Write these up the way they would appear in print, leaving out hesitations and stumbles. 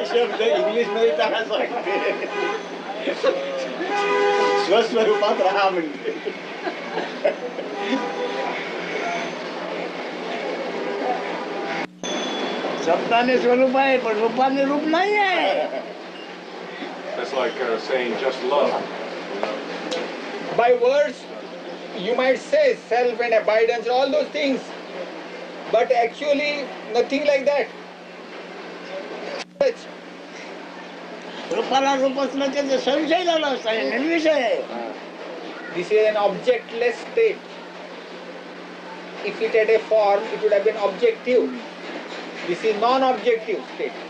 शब्द इंग्लिश मध्ये टाका सांगते स्वस्वरूपात राहा म्हणजे शब्दाने स्वरूप आहे पण रूपाने रूप नाही आहे. That's like saying just love. By words, you might say self and abidance, all those things, but actually nothing like that. रूपाला रूप असलं त्याचा संशय झाला असता निर्विषय आहे. This is an objectless state. If it had a form, it would have been objective. This is non-objective state.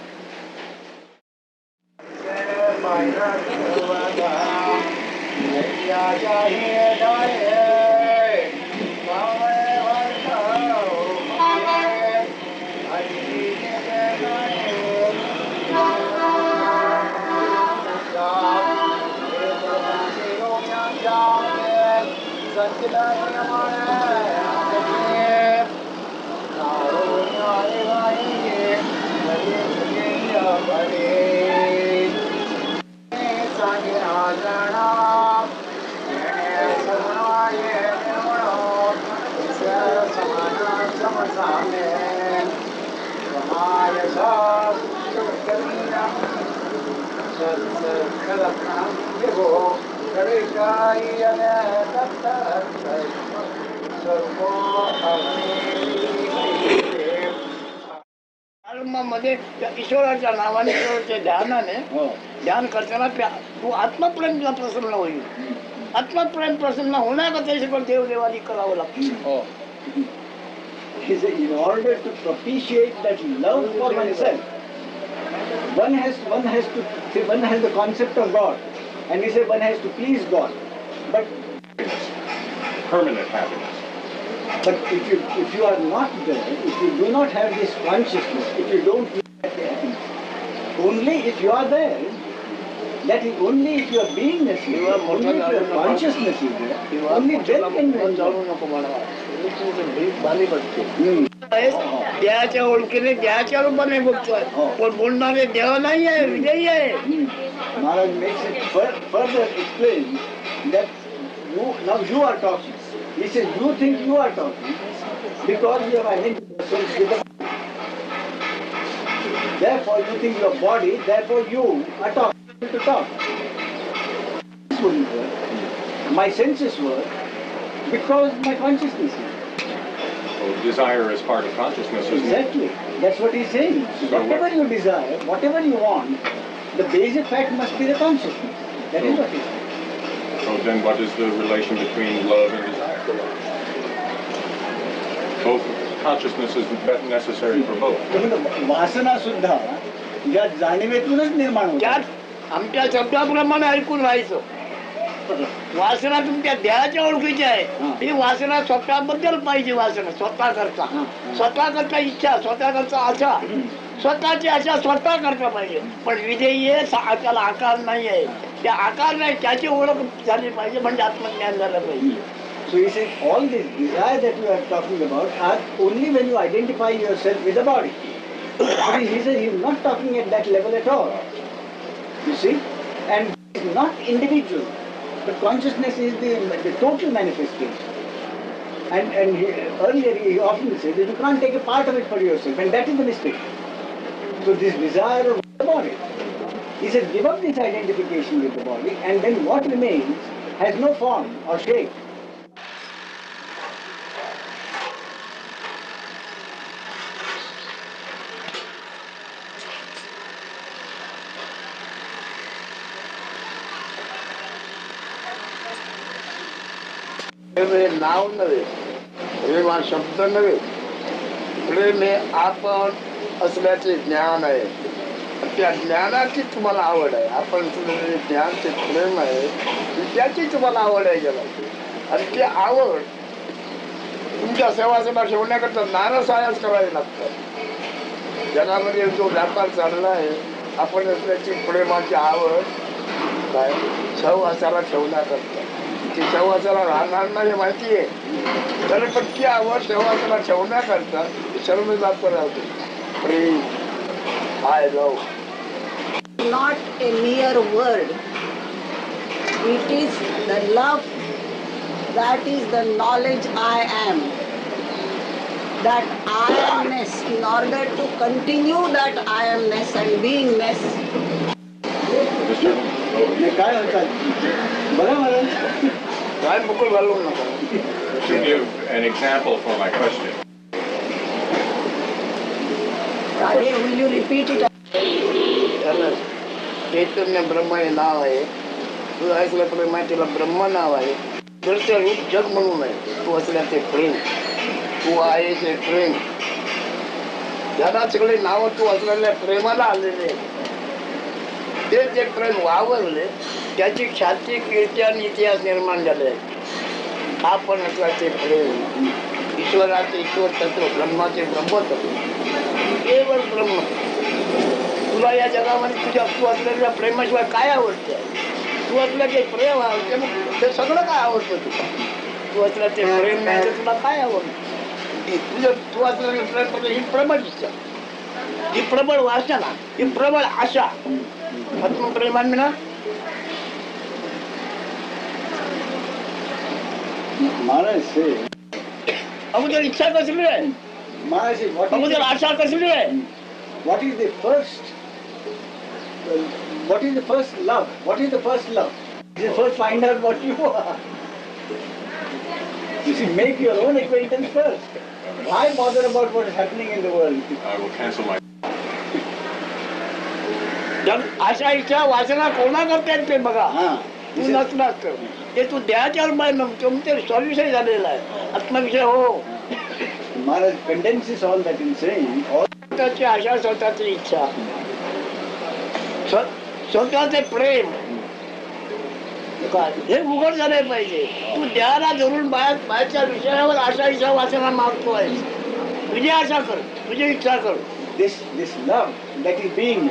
मध्ये त्या ईश्वराच्या नावाने ईश्वराच्या ध्यानाने ध्यान करताना तू आत्मप्रेमला प्रसन्न होईल. आत्मप्रेम प्रसन्न होण्याकरता पण देवदेवानी करावं लागतं. He said, in order to propitiate that love for oneself, one has the concept of God, and he said one has to please God. But Permanent happiness. if you are not there, if you do not have this consciousness, if you don't feel that happiness, only if you are there, that is only if your beingness is there, only if your consciousness is there, only then can you जाणू नको मला भारी पडते. देहाच्या ओळखीने देहाच्या रूपाने बघतोय पण बोलणारे देह नाही आहे, विजयी आहे. Maharaj makes it further explain that now you are talking. He says you think you are talking because you have identified yourself with the body. Therefore you think your body, therefore you are talking to talk. This wouldn't work. My senses work because my consciousness is. So desire is part of consciousness, isn't it? Exactly. That's what he's saying. Whatever you desire, whatever you want, the basic fact must be the consciousness. That is what he's saying. So then what is the relation between love and desire? Both consciousness is necessary for both. वासना सुद्धा या जाणीवेतूनच निर्माण होतात. त्यात आमच्या शब्दाप्रमाणे ऐकून राहायचं. वासना तुमच्या देहाच्या ओळखीची आहे. ही वासना स्वतःबद्दल पाहिजे. वासना स्वतः करता, स्वतः करता इच्छा, स्वतः करता आशा, स्वतःची आशा स्वतः करता पाहिजे. पण विधेय त्याला आकार नाही आहे. त्या आकार नाही, त्याची ओळख झाली पाहिजे म्हणजे आत्मज्ञान झालं पाहिजे. So he says all this desire that you are talking about are only when you identify yourself with the body. But he says he is not talking at that level at all. You see, and it's not individual. But consciousness is the total manifestation. And earlier he often said that you can't take a part of it for yourself, and that is the mistake. So this desire of the body, he said give up this identification with the body, and then what remains has no form or shape. नाव नव्हे, प्रेम हा शब्द नव्हे. प्रेम हे आपण असल्याचे ज्ञान आहे. त्या ज्ञानाची तुम्हाला आवड आहे. आपण तुझे ज्ञान ते प्रेम आहे, त्याची तुम्हाला आवड आहे गेला. आणि ती आवड तुमच्या सेवासभा ठेवण्याकरता नारसायास करावी लागतं. जगामध्ये जो व्यापार चालला आहे, आपण असल्याची प्रेमाची आवड काय सहवासाला ठेवण्याकरता. ती सहवासाला राहणार नाही माहिती आहे, तर पण ती आवड सहवासाला ठेवण्याकरता सर्व जात राहतो. प्रेम, I love. Not a mere word. It is the love that is the knowledge I am. that I amness, in order to continue that I amness and beingness, काय म्हणतात बघा महाराज काय मुकुल घालू नका. To give an example for my question, Radhe, will you repeat it? त्याला चैतन्य ब्रह्म हे नाव आहे. तू ऐकल्याप्रमाणे माहिती तिला ब्रह्म नाव आहे. दृश्य रूप जग म्हणून आहे. तू असल्याचे प्रेम, तू आहे ते प्रेम. ज्याला सगळे नाव तू असलेल्या प्रेमाला आलेले, ते जे प्रेम वावरले त्याची ख्याती कीर्ती आणि इतिहास निर्माण झाले. आपण असल्याचे प्रेम, ईश्वराचे ईश्वर तत्व, ब्रह्माचे ब्रह्मतत्व, केवळ ब्रह्म. तुला या जगामध्ये तुझ्या तू असलेल्या प्रेमाशिवाय काय आवडते? तू असलं ते प्रेम आवडते, मग ते सगळं काय आवडतं तुला? तू असलं ते प्रेम नाही तर तुला काय आवडतं? तुझं तू असलेलं प्रेम ही प्रबळ इच्छा, ही प्रबळ वासना, ही प्रबळ आशा आत्मप्रेमान म्हणा. महाराज से अगोदर इच्छा कसली आहे? महाराज से अगोदर आशा कसली आहे? what is the first love? What is the first love? You first find out what you are. You see, make your own acquaintance first. Why bother about what is happening in the world? I will cancel my. आशा इच्छा वासना कोणा करतात ते बघा. हाँ, तू नसलास तर ते तू द्यायच्या तुमचे स्वविषय झालेला आहे, आत्मविषय हो. Maharaj condenses all that in saying, all स्वतःची आशा, स्वतःची इच्छा, स्वतःचे प्रेम हे उघड झाले पाहिजे. तू द्यायला धरून बाहेरच्या विषयावर आशा इच्छा वासना मागतोय. तुझी आशा कर, तुझी इच्छा कर. this love that is being,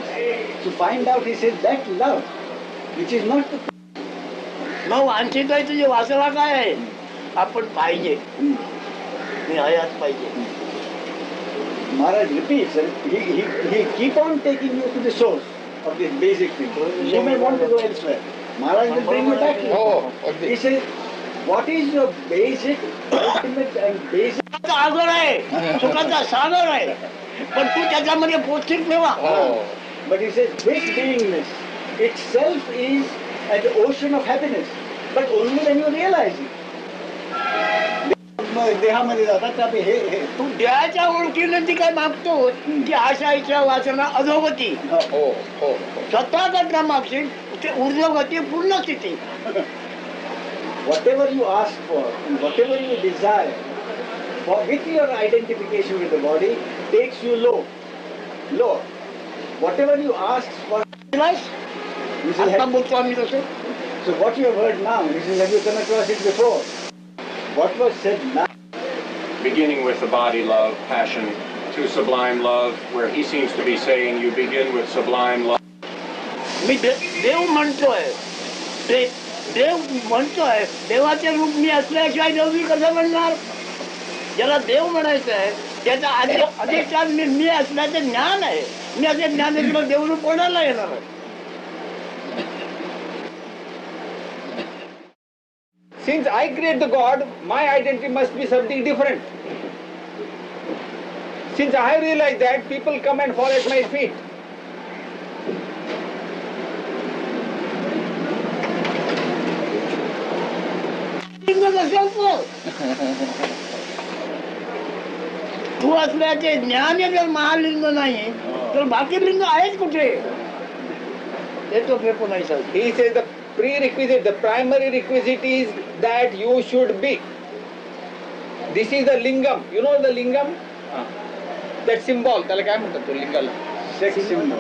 to find out, he says, that love which is not the मग वांछित आहे तुझी वासना काय आहे? आपण पाहिजे, मी हयात पाहिजे. Maharaj repeats, and he keep on taking you to the source of this basic thing. You may want to go elsewhere. Maharaj will bring you back. He says, what is your basic, ultimate and basic? सागर आहे, सुखाचा सागर आहे, पण तू त्याच्यामध्ये पोचीत ठेवा. But he says, this beingness itself is an ocean of happiness, but only when you realize it. देहामध्ये जातात त्यामुळे हे तू द्यायच्या ओळखीने ती काय मागतो की आशा इच्छा वासना अधोगती. स्वतः करता मागशील ते ऊर्ध्वगती पूर्ण स्थिती. whatever you ask for, and whatever you desire, for with your identification with the body, takes you low. Whatever you ask for, you shall आता have. बोलतो आम्ही तसं. So what you have heard now, you shall have you come across it before. What was said now, Beginning with the body love, passion, to sublime love, where he seems to be saying you begin with sublime love. मी देव म्हणतोय, देव म्हणतोय, देवाचे रूप मी असल्याशिवाय देव मी कसं म्हणणार? ज्याला देव म्हणायचं आहे त्याचा अधिष्ठान मी असल्याचे ज्ञान आहे. मी असे ज्ञान असलं देवरूप कोणाला येणार आहे? Since I create the God, my identity must be something different. Since I realize that, people come and fall at my feet. तू असल्याचे ज्ञान जर महालिंग नाही तर बाकी लिंग आहेच कुठे? ते तो फेकू नाही sir. He says the prerequisite, the primary requisite is that you should be. This is the lingam. You know the lingam? That symbol. त्याला काय म्हणतात तो Lingala? sex symbol?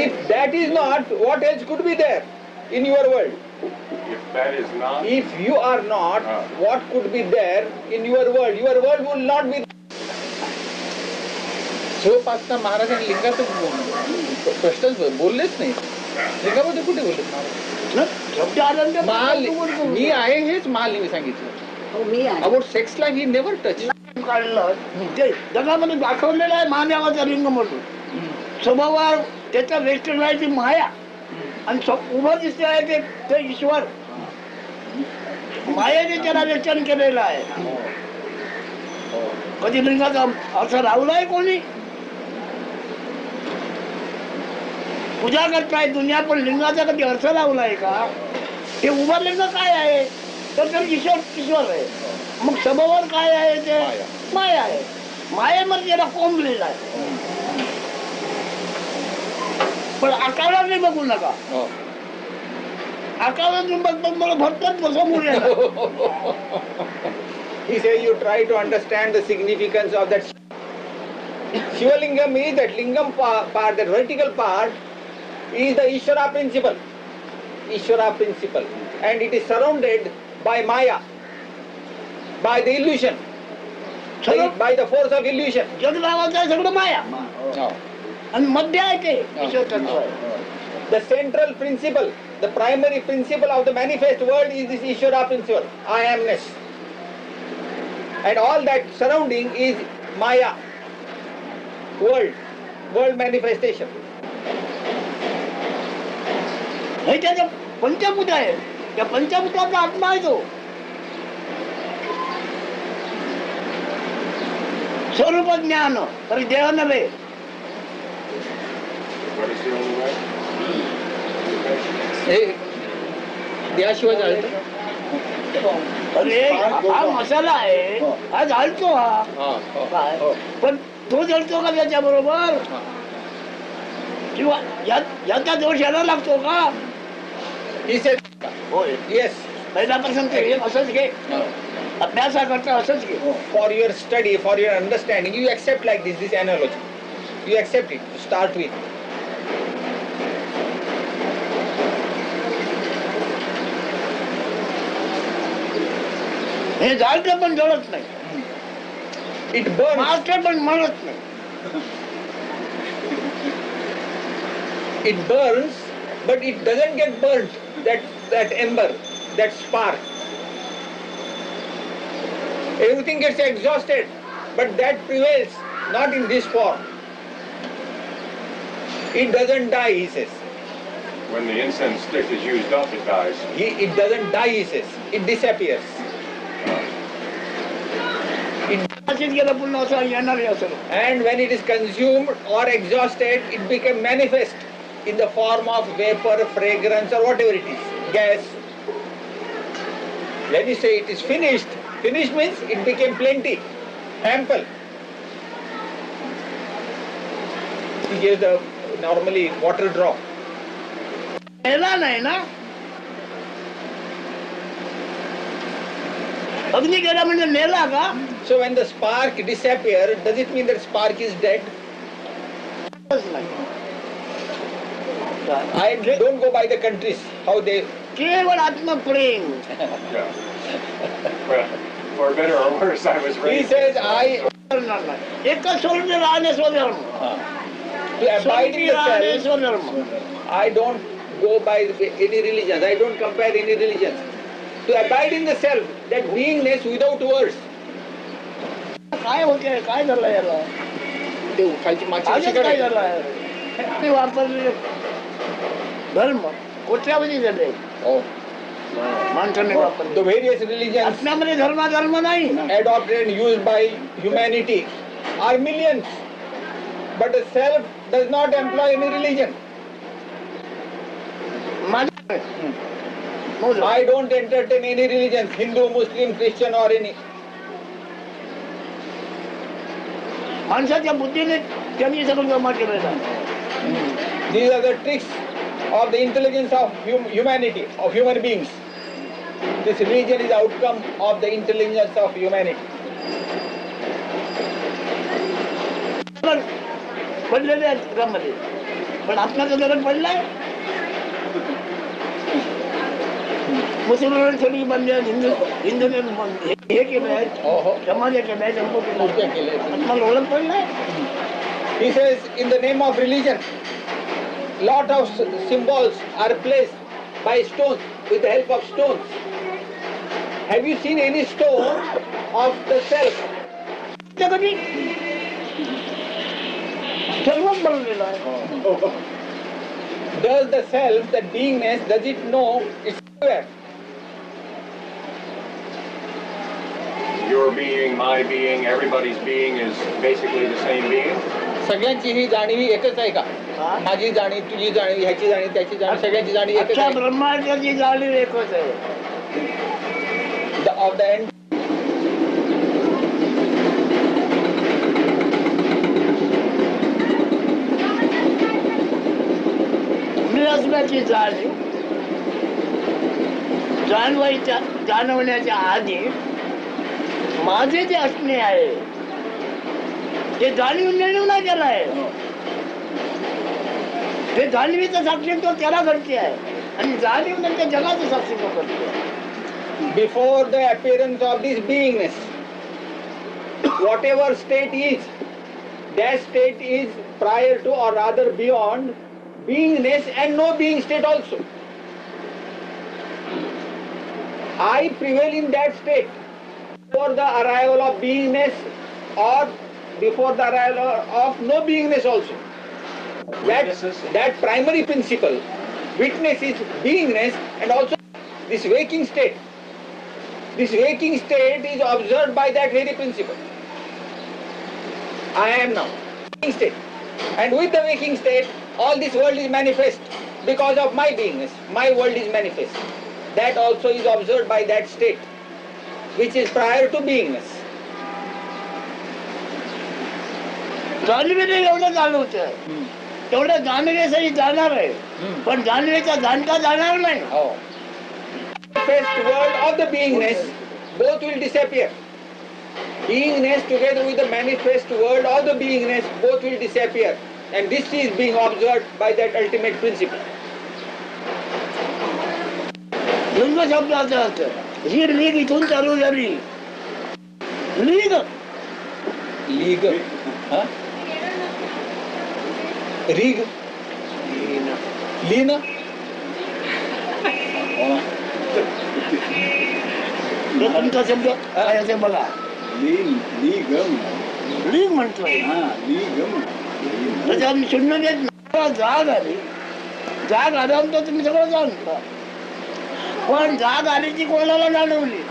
If that is not, what else could be there in your world? If that is not, If you are not, what could be there in your world? Your world will not be. शिवपासना महाराजांनी लिंगाचं प्रश्नच बोललेच नाही. लिंगाबद्दल कुठे बोलले महाराज? शब्द आनंद मी आहे हेच महालिंग सांगितलं. Oh, me, I. About सेक्सला ही नेव्हर टच. काढलं ते जगामध्ये दाखवलेलं आहे महादेवाचा लिंग म्हणून. स्वभावावर त्याचा वेस्टर्न आहे ती माया आणि उभं दिसते आहे ते ईश्वर. मायाने त्याला वेचन केलेलं आहे. कधी लिंगाचा अर्थ लावलाय कोणी? पूजा करताय दुनिया, पण लिंगाचा कधी अर्थ लावलाय का? हे उभं लिंग काय आहे? तर ईश्वर आहे. मग सभोवर काय आहे ते? माया आहे. मायेमध्ये याला कोंबलेला आहे. पण आकाराने बघू नका. आकाराने बघ मला भरतात समोर येणार. He says you try to understand the significance of that. Shivalingam is that lingam part, that vertical part is the Ishvara principle. Ishvara principle. And it is surrounded by Maya, by the illusion, by the force of illusion. जग नावाचं आहे सगळं माया. आणि मध्य आहे ते ईश्वर तत्व आहे. The central principle, the primary principle of the manifest world is this Ishvara principle, I amness. And all that surrounding is Maya, world manifestation. हे त्याचं पंचभूत आहे. त्या पंचभूताचा आत्मा आहे तो. स्वरूप ज्ञान तर देह नव्हे. What is the only way? हे त्याशिवाय चालतं. अरे हा मसाला आहे, हा जाळतो हा काय, पण तो जळतो का त्याच्या बरोबर? किंवा याचा दोष याला लागतो का? He says, होय. yes, पहिल्यापासून ते असंच घे, अभ्यासाकरता असंच घे. for your study, for your understanding, you accept like this analogy. You accept it to start with. हे जाळतं पण जळत नाही. It burns, मारते पण मरत नाही. it burns, but it doesn't get burnt. That ember, that spark. Everything gets exhausted, but that prevails, not in this form. It doesn't die, he says. When the incense stick is used up, it dies. It doesn't die, he says. It disappears. अशीच गेलं पुन्हा असं येणार असं. And when it is consumed or exhausted, it becomes manifest in the form of vapor, fragrance, or whatever it is, gas. When you say it is finished, finished means it became plenty, ample. He gives the normally water drop. मेला नाही ना. अग्नी गेला म्हणजे मेला का? So when the spark disappears, does it mean that spark is dead? I don't go by the countries, how they... केवळ आत्मप्रेम. Yeah. Well, for better or worse, I was He raised. says, I... करणार नाही. एकच सोडून राहणे स्वधर्म. To abide in the राहणे self, स्वधर्म. I don't go by any religions. I don't compare any religions. To abide in the self, that beingness without words. काय होते? काय झालं याला? ते खालची मागची आजच कशी काय काढायची? झालं? ते वापरले धर्म कोट्यावधी झाले हो. माणसाने वापरले. The various religions आपल्यामध्ये धर्म नाही. adopted and used by humanity are millions. But the self does not employ any religion. माझ्या I don't entertain any religions, Hindu, Muslim, Christian or any. माणसाच्या बुद्धीने त्यांनी सगळं जमा केलेलं आहे. These are the tricks of the intelligence of humanity, of human beings. This religion is the outcome of the intelligence of humanity. पडलेले आहेत जगामध्ये, पण आपल्याचं जगत पडलंय. मुसलमान सगळी बांधली आहेत, हिंदूने हे केलं आहे, हो हो. समाज केलं आहे, धर्म केलं मूर्त्या आहे. केल्या. आपल्याला ओळख पडलाय. He says, in the name of religion, lot of symbols are placed by stones, with the help of stones. Have you seen any stone of the self? ते कधी सर्वच बनवलेलं आहे. Does the self, that beingness, does it know it's everywhere? Your being, my being, everybody's being is basically the same being? सगळ्यांची ही जाणीव एकच आहे का? हा? माझी जाणीव, तुझी जाणीव, ह्याची जाणीव, त्याची जाणीव, सगळ्यांची जाणीव एकच अख्ख्या आहे. ब्रह्मांडाची जाणीव एकच आहे. Of the end. मी असण्याची जाणीव जाणवण्याच्या आधी माझे जे असणे आहे ते जाणीव निर्णय केला आहे. ते जाणीवीचं साक्षीत्व त्याला घडते आहे आणि जाणीव नंतर जगाचं साक्षीत्व करते आहे. Before the appearance of this beingness, whatever state is, that state is prior to or rather beyond beingness and no being state also. I prevail in that state before the arrival of beingness or before the arrival of no beingness also. That primary principle, witness is beingness and also this waking state. This waking state is observed by that very principle. I am now. Waking state. And with the waking state, all this world is manifest because of my beingness. My world is manifest. That also is observed by that state, which is prior to beingness. जाणीवेने एवढं जाणवतं, तेवढं जाणीवेसाठी जाणार आहे, पण जाणीवेचा जाणता जाणार नाही. Oh. Manifest world of the beingness, both will disappear. Beingness together with the manifest world of the beingness, both will disappear. And this is being observed by that ultimate principle. लिंग शब्दाचा अर्थ ही लीग इथून चालू झाली. League League. Huh? Rig. Lina. तुमचा शब्द काय असे बघा. लीग म्हणतोय त्याच्यात शून्य देत नाही. जाग आली, जाग आल्यानंतर तुम्ही सगळं जाणता, पण जाग आली ती कोणाला जाणवली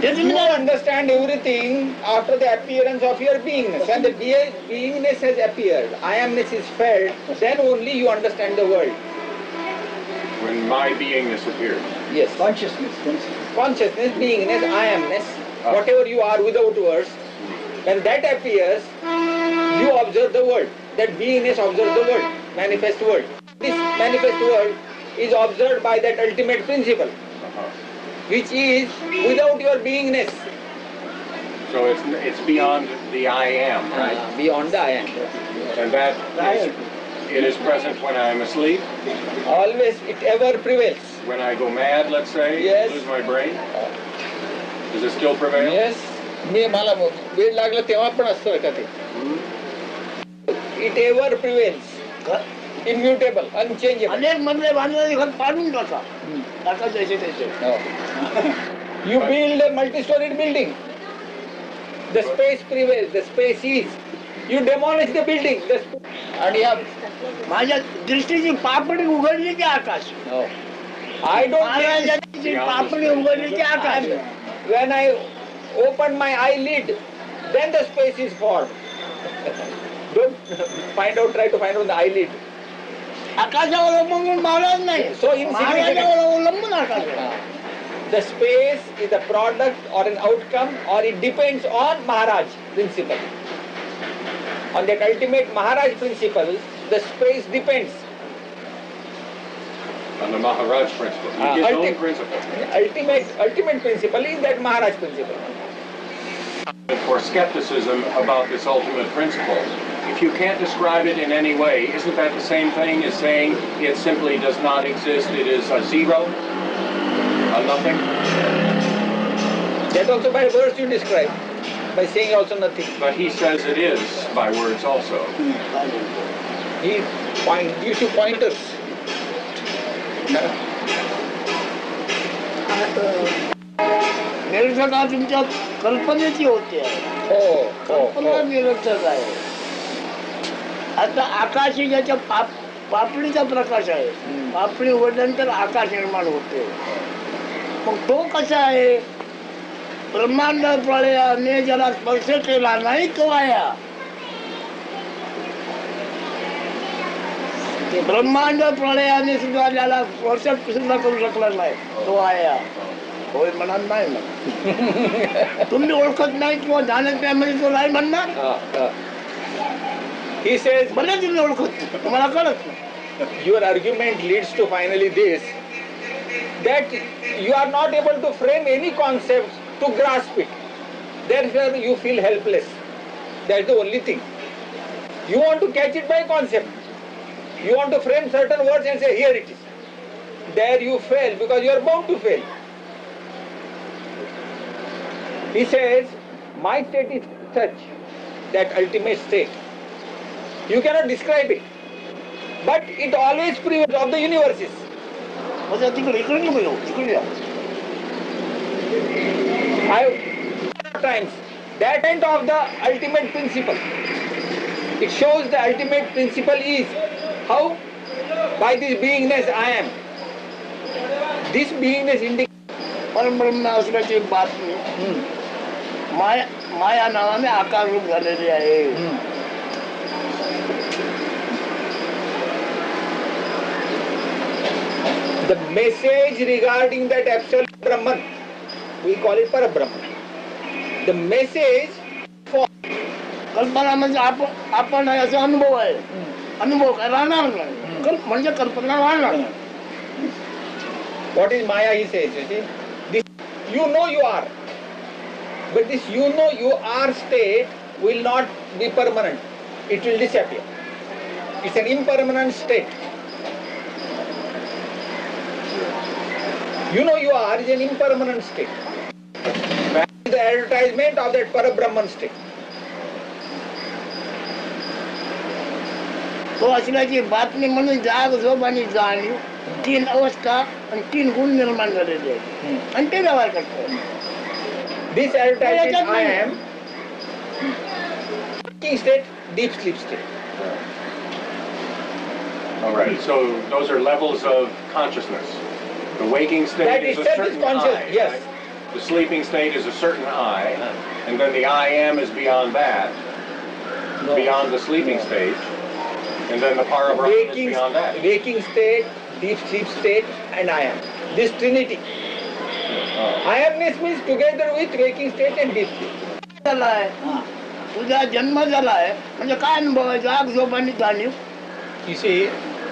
ते तुम्ही You understand everything after the appearance of your beingness. And the beingness has appeared, I amness is felt, then only you understand the world. When my beingness appears. Yes. Consciousness. Consciousness, beingness, I amness, whatever you are without words, when that appears, you observe the world. That beingness observes the world, manifest world. This manifest world is observed by that ultimate principle, which is without your beingness. So it's beyond the I am, right? Beyond the I am. And that it is present when I am asleep, Always it ever prevails. when I go mad, let's say, Yes. lose my brain. Does it still prevail? Yes. मला वेळ लागला तेव्हा पण असतं का ते. It ever prevails. Immutable, unchangeable. अनेक मधले बांधलेले घर पाडून टाका जैसे तैसे. You build a multi-storied building. The space prevails. The space is. You demolish the building. आणि या माझ्या दृष्टीची पापडी उघडली की आकाश. I don't. महाराजांची पापडी उघडली की आकाश. When I open my eyelid, then the space is formed. Don't try to find out the eyelid. आकाशावर अवलंबून महाराज नाही. So insignificant. महाराजावर अवलंबून आकाश आहे. The space is a product or an outcome, or it depends on Maharaj principle. On that ultimate Maharaj principle, the space depends. On the Maharaj principle. His own principle. Ultimate principle is that Maharaj principle. For skepticism about this ultimate principle, if you can't describe it in any way, isn't that the same thing as saying it simply does not exist, it is a zero, a nothing? That also by words you describe, by saying also nothing. But he says it is by words also. He gives you pointers. निरर्थकता तुमच्या कल्पनेची होते. कल्पना निरर्थक आहे. आता आकाश ज्याच्या पापडीचा प्रकाश आहे, पापडी उघडल्यानंतर आकाश निर्माण होते. मग तो कसा आहे ब्रह्मांड प्रलयाने ज्याला स्पर्श केला नाही तो आया. ब्रह्मांड प्रलयाने सुद्धा ज्याला स्पर्श सुद्धा करू शकला नाही तो आया. होय म्हणणार नाही ना. तुम्ही ओळखत नाही किंवा जाणत नाही म्हणजे तो नाही म्हणणार. He says, भले तुम्ही ओळखत तुम्हाला कळत नाही. your argument leads to finally this, that you are not able to frame any concept to grasp it. Therefore you feel helpless. That's the only thing. You want to catch it by concept. You want to frame certain words and say, here it is. There you fail because you are bound to fail. He says, my state is such, that ultimate state. You cannot describe it. But it always prevails of the universes. म्हणजे तिकडे इकडे नको येऊ तिकडे या. Times that end of the ultimate principle. It shows the ultimate principle is how by this beingness I am. This beingness indicates परब्रह्म असल्याची बातमी माया माया नावाने आकार रूप झालेली आहे. the message regarding that absolute Brahman. We call it Parabrahman. The message for कल्पना म्हणजे आपण याचा अनुभव आहे. अनुभव काय राहणार नाही. म्हणजे कल्पना राहणार नाही. what is Maya, he says, you see. This you know you are. But this you know you are state will not be permanent. It will disappear. It's an impermanent state. You know you are is an impermanent state. The advertisement of that Parabrahman state. तो असल्याची बातमी म्हणून जाग झोप आणि जाणीव 3 अवस्था आणि 3 गुण निर्माण झालेले आहेत आणि ते व्यवहार करतो. This advertisement I am waking state, deep sleep state. All right, so those are levels of consciousness. The waking That state is a itself is certain conscious, I. yes. Right? The sleeping state is a certain I, and then the I am is beyond that, beyond the sleeping stage, and then the Parabrahman is beyond that. Waking state, deep sleep state, and I am. This trinity. I amness means together with waking state and deep sleep. झालाय तुझा जन्म झालाय म्हणजे काय अनुभव आहे जाग झोप आणि जाणीव. You see,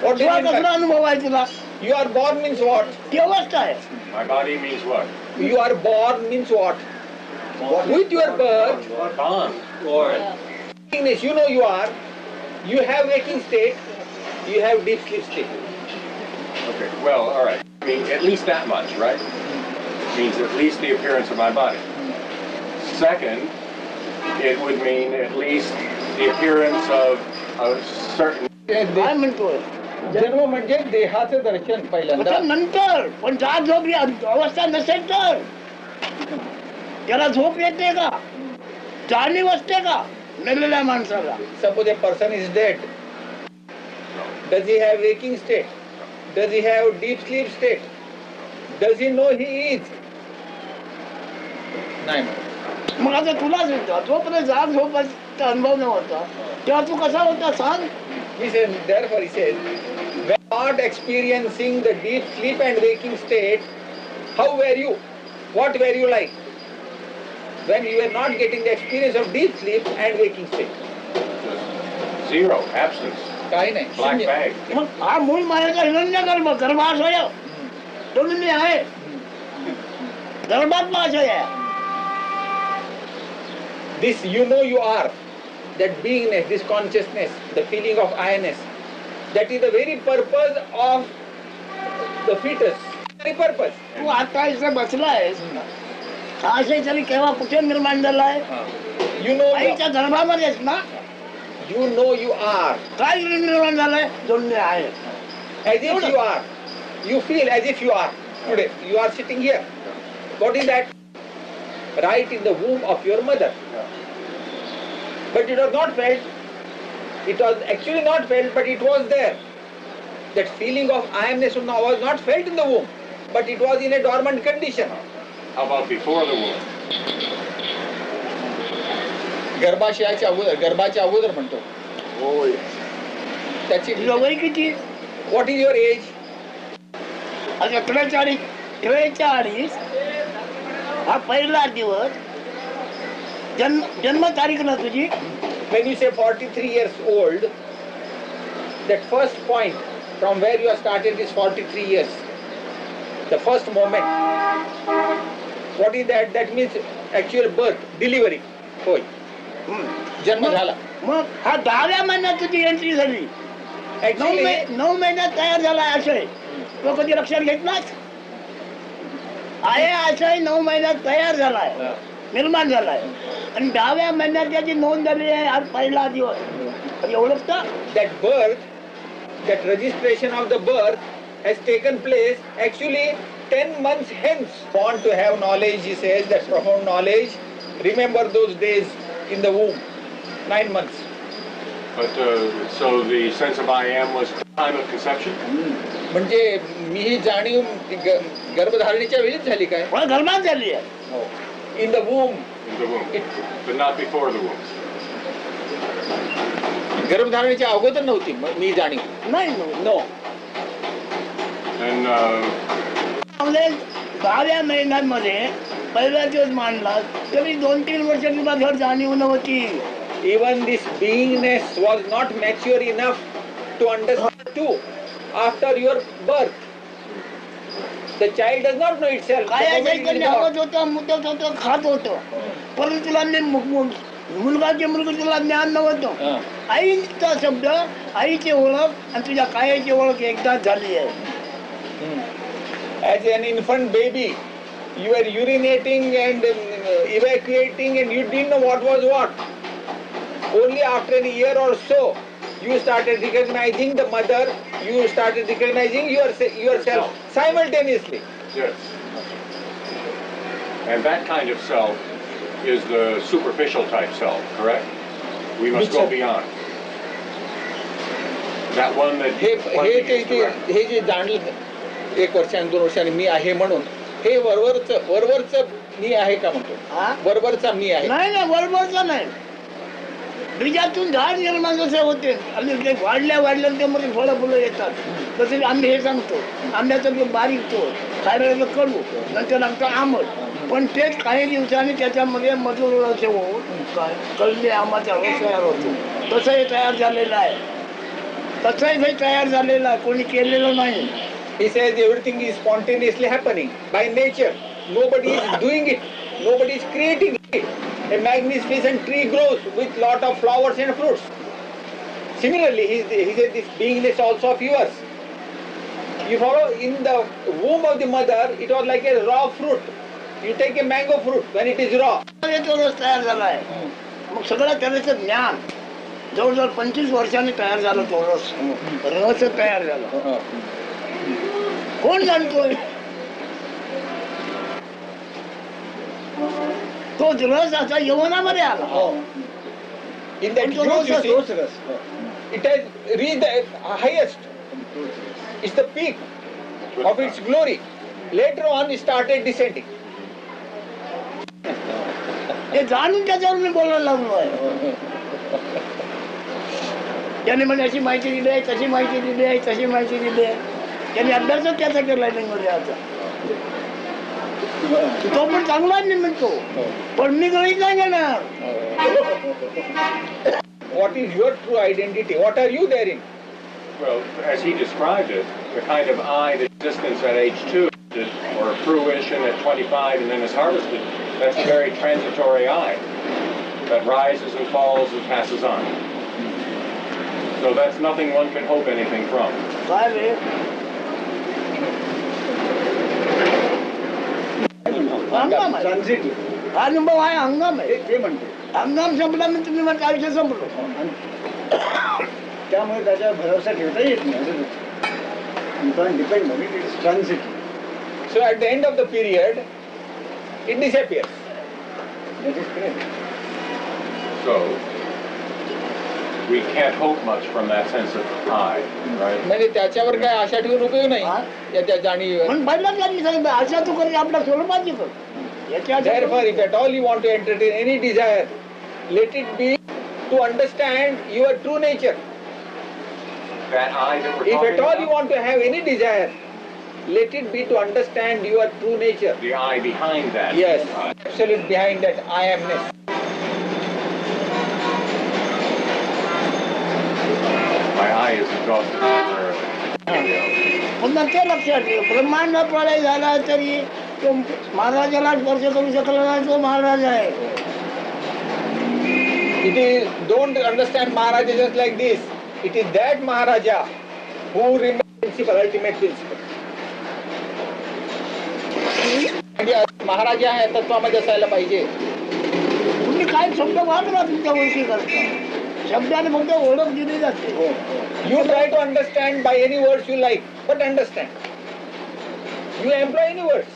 what do you तुला mean कसला by अनुभव आहे तुला. you are born means what? ती अवस्था आहे. My body means what? You are born means what? With your birth, Bond. Or wakingness, you know you are. You have waking state, you have deep sleep state. okay, well, all right. I mean, at least that much, right? Means at least the appearance of my body. Second, it would mean at least the appearance of a certain. काय म्हणतोय जन्म म्हणजे देहाचं दर्शन पहिल्यांदा. आता नंतर पण जाग झोप ही अवस्था नसेल तर त्याला झोप येते का जाणीव असते का मेलेल्या माणसाला. Suppose a person is dead. Does he have waking state? Does he have deep sleep state? Does he know he is? नाही. मग आता तुलाच होता जोपर्यंत जाग झोपाचा अनुभव नव्हता तेव्हा तू कसा होता सांग. He says, therefore he says, when not experiencing the deep sleep and waking state, how were you? What were you like? When you were not getting the experience of deep sleep and waking state. Zero, absence, काही नाही. black शून्य. bag. मग हा मूळ मायाचा हिरण्य गर्भाशय तो मी आहे गर्भात्माशय आहे. This you know you are, that beingness, this consciousness, the feeling of I-ness, that is the very purpose of the fetus. Very purpose. तू आता इथे बसलायस हा आशय तरी केव्हा कुठे निर्माण झालाय. You know you, आईच्या गर्भामध्येच ना. you know you are. काय निर्माण झालंय दोन्ही आहे. As if you are. You feel as if you are. Today, you are sitting here. What is that? Right in the womb of your mother. But it was not felt. It was actually not felt, but it was there. That feeling of I-amness was not felt in the womb, but it was in a dormant condition. How about before the womb? गर्भाच्या अगोदर म्हणतो. होय. त्याची तुझं वय किती? What is your age? आज 43 हा पहिला दिवस. जन्म तारीख ना तुझी? When you say 43 years old, that first point from where you have started is 43 years. The first moment. What is that? That means actual birth, delivery. होय. जन्म झाला. मग हा 10व्या महिन्यात तुझी एंट्री झाली. Actually, 9 महिन्यात तयार झाला आशय. तो कधी लक्षात घेतलास? आहे आशय 9 महिन्यात तयार झालाय, निर्माण झालाय, आणि 10व्या महिन्यात त्याची नोंद झाली आहे. आज पहिला दिवस. कधी ओळखता? that birth, that registration of the birth has taken place actually 10 months hence. Want to have knowledge, he says, that profound knowledge. Remember those days in the womb, 9 months. But so the sense of I am was time of conception? म्हणजे मी ही जाणीव गर्भधारणेच्या वेळीच झाली काय? मला धर्मात झाली आहे. In the womb. In the womb, but not before the womb. गर्भधारणेच्या अगोदर नव्हती मी जाणीव. नाही No. And 10व्या महिन्यामध्ये पहिला दिवस मांडला तरी 2-3 वर्षांनी तुला घर जाणीव नव्हती. Even this beingness was not mature enough to understand too. After your birth, the child does not know itself. The काय moment it is Chaitanya born. हवत होतं, मुदत होतं, खात होतं, परंतु तुला मुलगा तुला ज्ञान नव्हतं. आईचा शब्द, आईची ओळख आणि तुझ्या कायाची ओळख एकदाच झाली आहे. As an infant baby, you were urinating and evacuating, and you didn't know what was what. Only after a year or so, you started recognizing the mother. You started recognizing yourself simultaneously. yes. And that kind of self is the superficial type self, correct? We must go beyond. That one that हे plunging हे is ते direct. हे जे जाणलं 1 वर्षांनी 2 वर्षांनी मी आहे म्हणून हे वरवरच मी आहे का म्हणतो. हा? वरवरचा मी आहे. नाही बरोबरचं नाही. बीजातून झाड निर्माण जसे होते आणि ते वाढल्या ते मध्ये फळं फुलं येतात, तसे आम्ही हे सांगतो. आंब्याचं ते बारीक तो खायला कडू, नंतर लागतं आंबट, पण तेच काही दिवसांनी त्याच्यामध्ये मधुर रस होऊन कळले आंबाचा रस तयार होतो. तसंही तयार झालेलं आहे. तसंही हे तयार झालेलं आहे, कोणी केलेलं नाही. He says everything is spontaneously happening by nature. Nobody is doing it. Nobody is creating it. A magnificent tree grows with lot of flowers and fruits. Similarly, he said this beingness also of yours. You follow? In the womb of the mother, it was like a raw fruit. You take a mango fruit when it is raw. तो रस तयार झाला आहे. मग सगळं त्याचं ज्ञान जवळजवळ 25 वर्षांनी तयार झाला. तो रस तयार झाला. कोण जाणतोय? तो रस असा यवनामध्ये आला. In that तो juice, you रस see, it has reached the highest. It's the peak of its glory. Later on, it started descending. हे जाणून त्याच्यावर मी बोलायला लागलो आहे. त्याने म्हणजे अशी माहिती दिली आहे, तशी माहिती दिली आहे, तशी माहिती दिली आहे. त्यांनी अभ्यासच त्याचा केला मध्ये आता. तो पण चांगला नाही म्हणतो, पण मी गणित नाही घेणार. What is your true identity? What are you therein? Well, as he described it, the kind of I, the existence at age 2, or fruition at 25 and then is harvested, that's a very transitory I that rises and falls and passes on. So that's nothing one can hope anything from. काय रे? हंगाम आहे. हा अनुभव आहे, हंगाम आहे. ते म्हणते. हंगाम संपला म्हणजे तुम्ही म्हणता आयुष्य संपलं. त्यामुळे त्याच्यावर भरोसा ठेवता येत नाही. You can't depend on it. It is transitive. So at the end of the period, it disappears. That is correct. So we can't hope much from that sense of I, right? म्हणजे त्याच्यावर काय आशा ठेवून उपयोग नाही. हा? त्या जाणीव पण पहिल्यांदा मी सांगितलं, आशा तू कर आपल्या स्वरूपाची कर. Therefore, if at all you want to entertain any desire, let it be to understand your true nature. That I that we're If talking at all about, you want to have any desire, let it be to understand your true nature. the I behind that. Yes, absolute behind that I amness. My I is exhausted temporarily. पुन्हा ते लक्षात ठेव ब्रह्मांड प्रलय झाला तरी तो महाराजाला स्पर्श करू शकला नाही तो महाराज आहे. It is, don't understand Maharaja just like this. It is that Maharaja who remains principal, ultimate principle. म्हणजे महाराजा आहे तत्वामध्ये असायला पाहिजे. तुम्ही काय शब्द वापरा तुमच्या ओळखी करता शब्दाने फक्त ओळख दिली जाते. You try to understand by any words you like, but understand. You employ any words.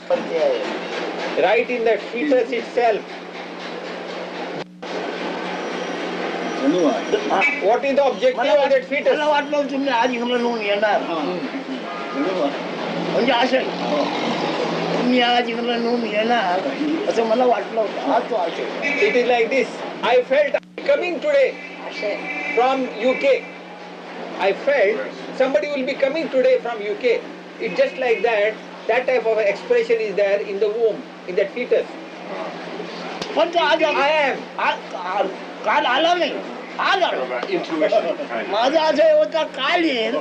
Right in that fetus itself. What is the objective of that fetus? मला वाटलं तुम्ही आज इंग्लंडहून येणार म्हणजे असेल तुम्ही आज इंग्लंडहून येणार असं मला वाटलं होतं. आज तो असेल. It is like this. I felt coming today from UK. I felt somebody will be coming today from UK. It's just like that. That type of expression is there in the womb, in that fetus. पण तो आज I am. काल आला नाही आज आला. About intuition, kind of. माझं असं होता काल येईल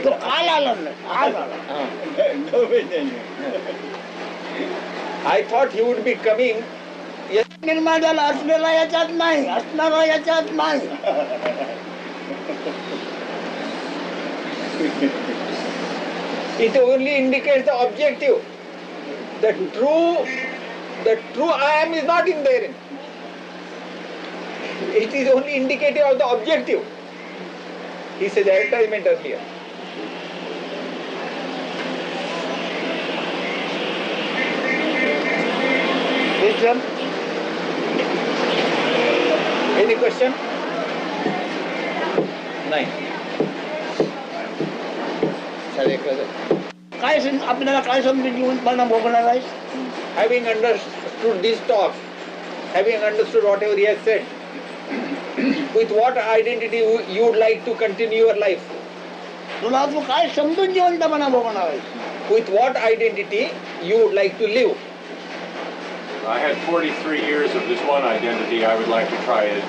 तो काल आला नाही आज आला. I thought he would be coming. Yes. निर्माण झाला असलेला याच्यात नाही असणारा याच्यात नाही. It only indicates the objective. The true I am is not in there. It is only indicative of the objective. He says advertisement earlier. Question? Any question? नाही. काय आपल्याला काय समजून जीवनपणा भोगणार आहे. Having understood this talk, having understood whatever he has said, with what identity you would like to continue your life? तुला तू काय समजून जिवंतपणा भोगणार आहे. With what identity you would like to live? I had 43 years of this one identity. I would like to try it,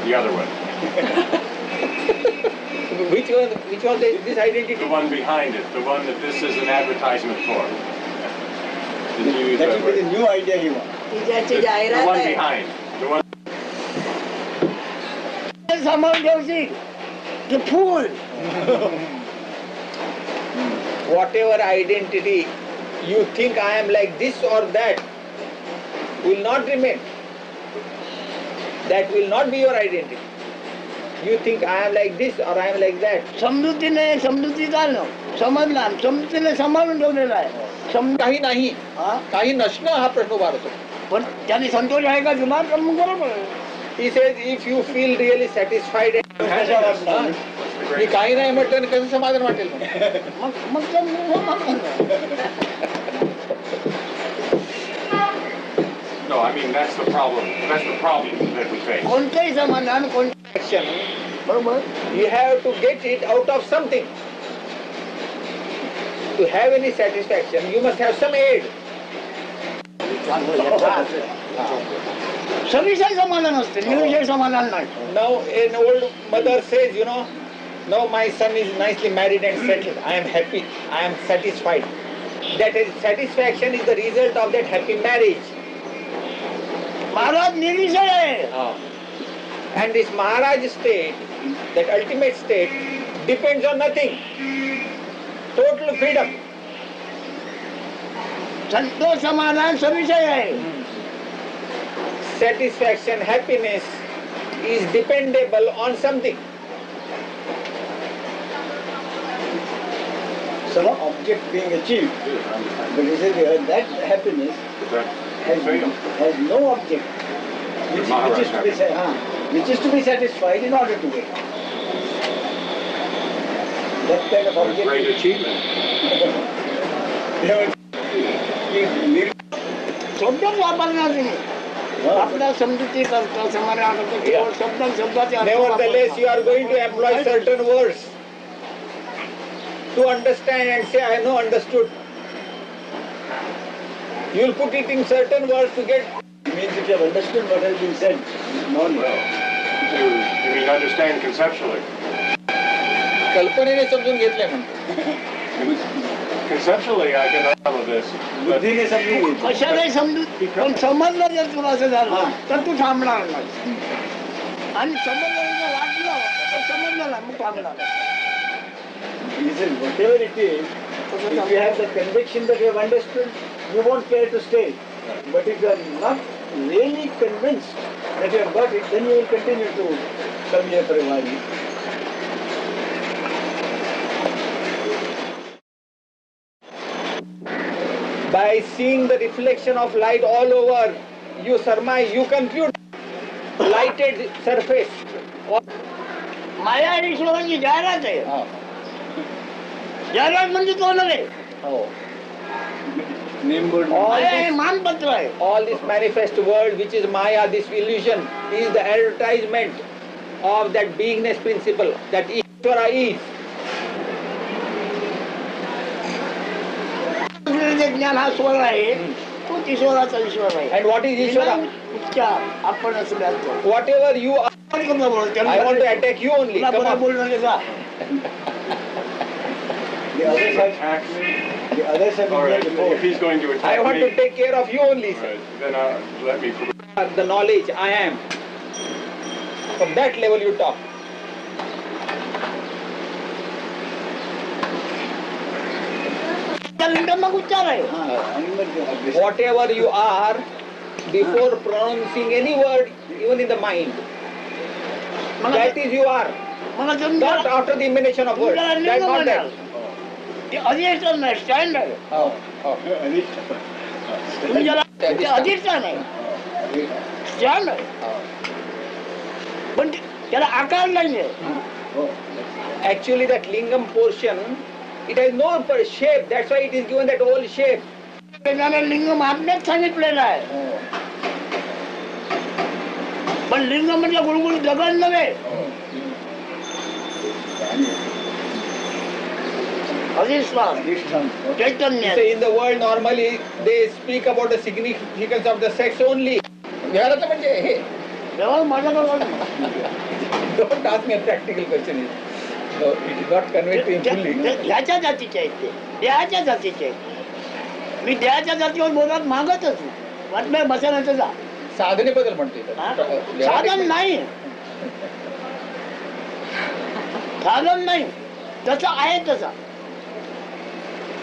the other one. Which one this identity? The one behind it, the one that this is an advertisement for. Did you use That that will be the word? new idea he wants. ही ज्याची The जाहिरात one आहे behind. The one. सांभाळून ठेवशील ते फूल. Whatever identity you think I am like this or that will not remain. That will not be your identity. You think I am like this or I am like that. समजुतीने समजुती झालं समजला समजुतीने सांभाळून ठेवलेला आहे. काही नाही, हा? काही नसणं हा प्रश्न उभारतो. पण त्याने संतोष आहे का तुला तर मग बरोबर आहे. He says if you feel really satisfied and मी काही नाही म्हटलं आणि कसं समाधान वाटेल मग? मग तर समाधान आहे. No, I mean that's the problem. That's the problem that we face. कोणतंही समाधान कोणतं Action. बरोबर. You have to get it out of something. To have any satisfaction, you must have some aid. सविषय समाधान असते निर्विषय समाधान नाही. Now an old mother says, now my son is nicely married and settled. I am happy. I am satisfied. That is, satisfaction is the result of that happy marriage. Maharaj निर्विषय आहे. And this Maharaj state, that ultimate state, depends on nothing. Total freedom. Santosh समाधान सविषय आहे. Satisfaction, happiness is dependable on something. Some object being achieved. But he said that happiness Is that has no object which is to be satisfied in order to wait. That kind of a object. great achievement? शब्दच वापरणार नाही. आपल्या समजुती करता समाधान करता केवळ शब्दाचे अर्थ Nevertheless, you are going to वापरतात. employ certain words to understand and say, I know understood. You will put it in certain words to get. It means if you have understood what has been said, knowledge. You mean understand conceptually? कल्पनेने समजून घेतलंय म्हणतो. Conceptually, I can follow this. But बुद्धीने समजून घेतलं. कशालाही समजू पण समजलं जर तुला असं झालं हा. तर तू थांबणार नाही. आणि समजलं जर वाटलं तर समजलं नाही मग थांबणार नाही. Listen, whatever it is, if you have the conviction that you have understood, you won't care to stay. But if you are not really convinced that you have got it, then you will continue to come here for a while. By seeing the reflection of light all over, you surmise, you compute lighted surface. माया आणि ईश्वराची जाहिरात आहे. हा. जाहिरात म्हणजे तो नव्हे. हो. Nimble. माया हे मानपत्र आहे. All this manifest world, which is Maya, this illusion, is the advertisement of that beingness principle, that Ishvara is. जे ज्ञान हा स्वर आहे तो ईश्वराचा ईश्वर आहे. And what is Ishvara? उपचार आपण असल्याचं. Whatever you are, आपण कोणाला बोलतो? I want to attack you only. तुला Come कोणा on. बोलणार आहे का? The others have, attack me. the others have All been right, here before. if he's going to attack I want me, to take care of you only, all sir. right, then let me prove. The knowledge I am. From that level you talk. त्या लिंगांना उच्चार आहे. हा, आणि मग अभ्यास. Whatever you are, before pronouncing any word, even in the mind, मला that is you are. मला Not समजा after the emanation of words. तुमच्याला That लिंग not म्हणाल. that. ते अधिष्ठान नाही, स्टँड आहे. हो. हो. तुमच्याला ते अधिष्ठान आहे, स्टँड आहे. पण त्याला आकार नाहीये. Actually, that lingam portion, it has no shape. That's why it is given that whole shape. त्याला लिंग महात्म्यात सांगितलेलं आहे. पण लिंग म्हणजे गुळगुळीत दगड नव्हे. अधिष्ठान अधिष्ठान. चैतन्य So in the world, normally they speak about the significance of the sex only. घराचं म्हणजे हे. तेव्हा माझ्याकडे Don't ask me a practical question. No, it is not conveyed to him fully. ह्याच्या जातीचे आहेत ते, देहाच्या जातीचे आहेत. मी देहाच्या जातीवर बोलत मागतच नाही. वाटलं बसायला जा. साधनेबद्दल म्हणते हा? साधन नाही, साधन नाही, तसं आहे तसा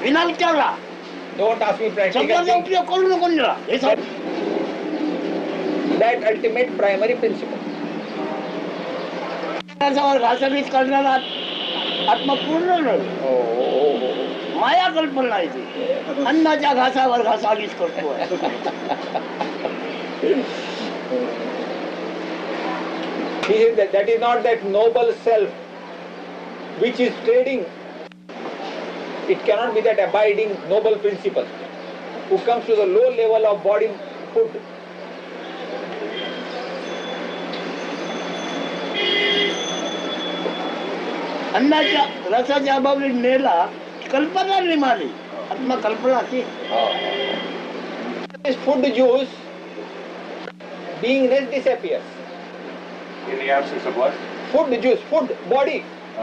विना विचारला Don't ask me practical शब्दाचा things. उपयोग करू नको निरा. हे सब That ultimate primary principle. घासावर घासाघीस करणारा आत्मा पूर्ण नाही. हो, हो, हो, हो. माया कल्पना आहे ती. अन्नाच्या घासावर घासाघीस करतो आहे. That is not that noble self which is trading. It cannot be that abiding noble principle who comes to the low level of body food. अन्नाच्या रसाच्या अभावी नेला कल्पना निमाली. आत्मा कल्पना ती This food juice, beingness disappears. In the absence of what? Food juice, food, body.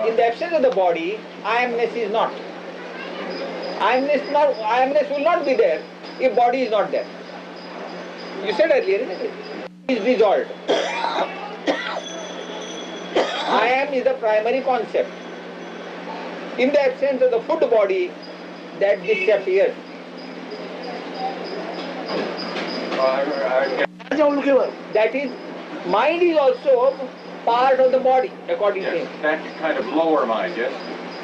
In the absence of the body, I amness is not. I amness will not be there if body is not there. You said earlier, isn't it? It is dissolved. I am is the primary concept. In the absence of the food body, that disappears. त्याच्या उलटीवर That is, mind is also part of the body, according to Yes, him. that kind of lower mind, yes?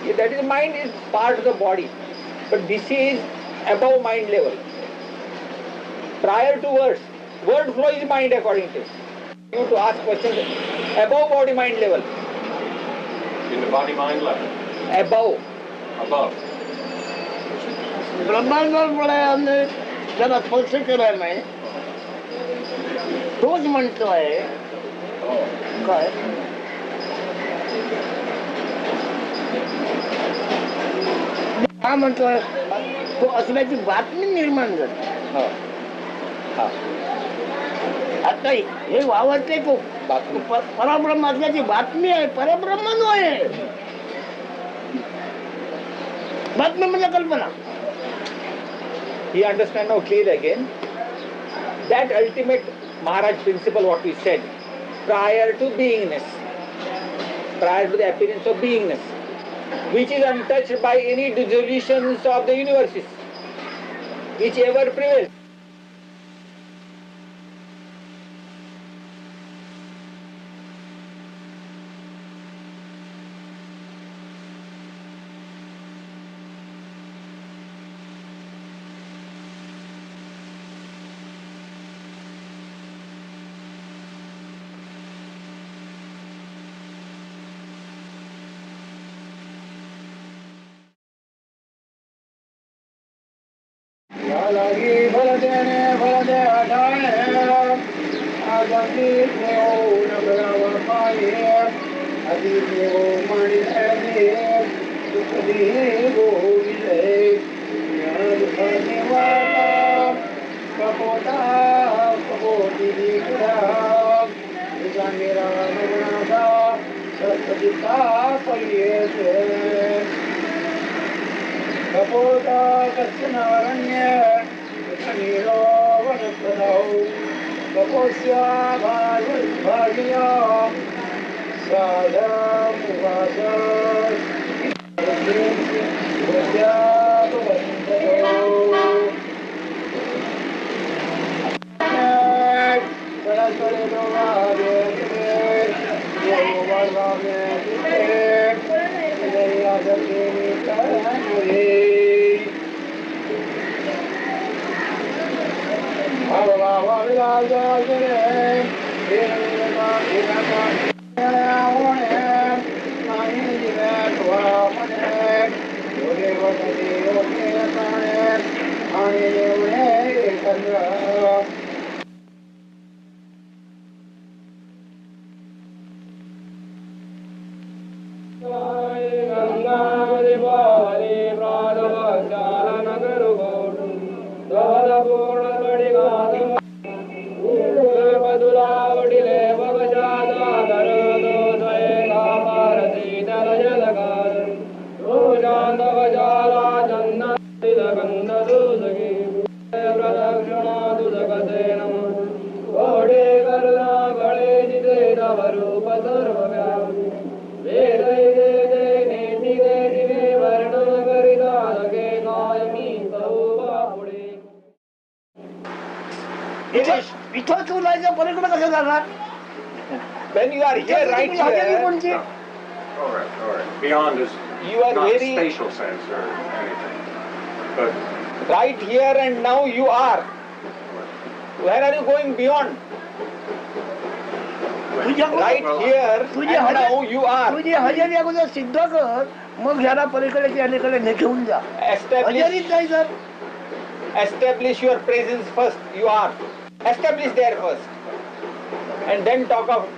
Yeah, that is, mind is part of the body. But this is above mind level. Prior to words, word flow is mind according to him. You to ask questions above body mind level. In the body-mind level, Above. above. ब्रह्मांड प्रलयाने त्याला स्पर्श केला नाही तोच म्हणतोय काय हा म्हणतोय तो असल्याची बातमी निर्माण झाली. हो. हा. आता हे वावरते तो बातमी. परब्रह्म असल्याची बातमी आहे, परब्रह्म आहे. बातमी म्हणजे कल्पना. He understand now clearly again. That ultimate Maharaj principle, what we said, prior to beingness, prior to the appearance of beingness, which is untouched by any dissolutions of the universes, which ever prevails. इथं तू जायचं पलीकडे कसं जाणार? When you are here, right here, कोणची All right. Beyond is you are not a very spatial sense or anything. But right here and now you are. Where are you going beyond? Right here तुझी and now you are. तुझी हजेरी अगोदर सिद्ध कर, मग ह्याला पलीकडे अलीकडे घेऊन जा. हजेरीच नाही sir. Establish your presence first. You are. Establish there first. And then talk of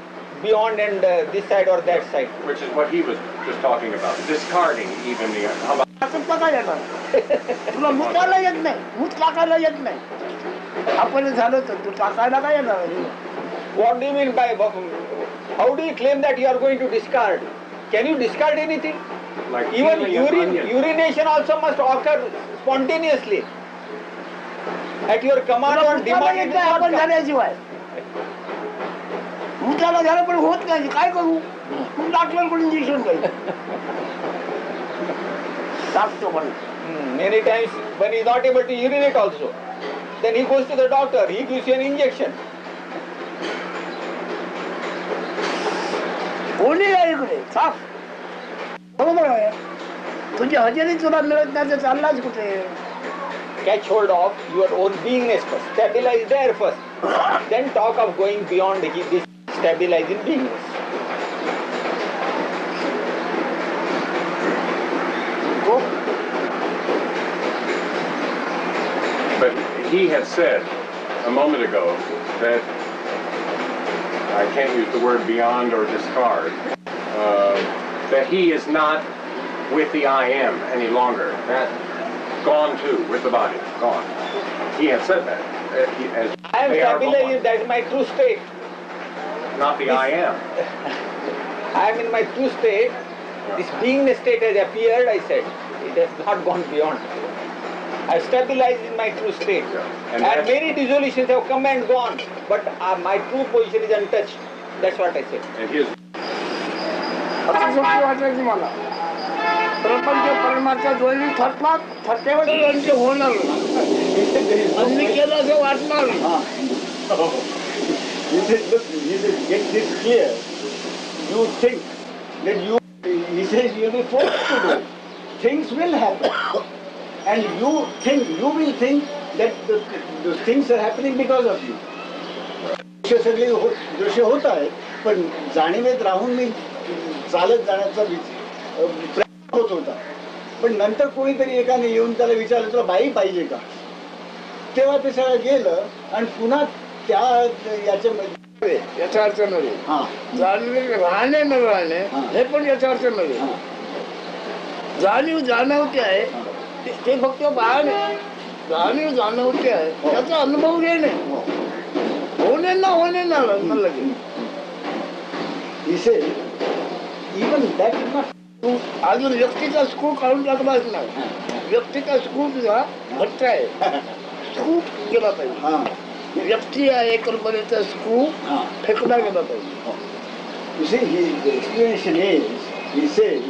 beyond and this side or that side. which is what he was just talking about. Discarding even the. How about असं काय येणार? तुला मुताला येत नाही, मूत टाकायला येत नाही. आपण झालं तर तू टाकायला काय येणार? What do you mean by? How do you claim that you are going to discard? Can you discard anything? like Even peeling an onion? urination also must occur spontaneously. At your command or demand, it does not आपण come. झाल्याशिवाय मुताला झालं पण होत नाही, काय करू? मग डॉक्टरांकडून इंजेक्शन घ्यायचं. टाकतो पण Many times when he is not able to urinate also, then he goes to the doctor, he gives you an injection. कोणी आहे इकडे साफ बरोबर आहे. तुझी हजेरी तुला मिळत नाही तर चाललाच कुठे? Catch hold of your own beingness first, stabilize there first, then talk of going beyond this stabilizing beingness. But he had said a moment ago that I can't use the word beyond or discard, that he is not with the I am any longer. That gone too, with the body, gone. He had said that. I am they are gone. stabilized, that is my true state. Not the I am. I am in my true state. This beingness state has appeared, I said. It has not gone beyond. I have stabilized in my true state. And And that's- many dissolutions have come and gone, but my true position is untouched. That's what I said. And his अतिशयोक्ती वाटायची मला प्रपंच परमार्थ दोन्ही थकला थकेवर त्यांचे होणार आणि मी केलं असं वाटणार He said, look, he said, get this clear. You think that you, he says, you'll be forced to do. Things will happen. And you will think that the things are happening because of you. दृश्य सगळे दृश्य होत आहे, पण जाणीवेत राहून मी चालत जाण्याचा प्रयत्न होत होता. पण नंतर कोणीतरी एकाने येऊन त्याला विचारलं, तुला बाई पाहिजे का? तेव्हा ते सगळं गेलं आणि पुन्हा त्या याच्यामध्ये याचा अर्थ नव्हे जाणीव राहणे न राहणे हे पण याचा अर्थ नव्हे. जाणीव जाणवते आहे ते फक्त बाहेर जाणीव जाणवते आहे त्याचा अनुभव घेणे होणे ना लगेच. He said, even that is not तू अजून व्यक्तीचा स्क्रू काढून टाकलाच नाही. व्यक्तीचा स्क्रू तुझा घट्ट आहे स्क्रू केला पाहिजे. व्यक्ती आहे कल्पनेचा स्क्रू फेकला गेला पाहिजे. You see, the explanation is, he says,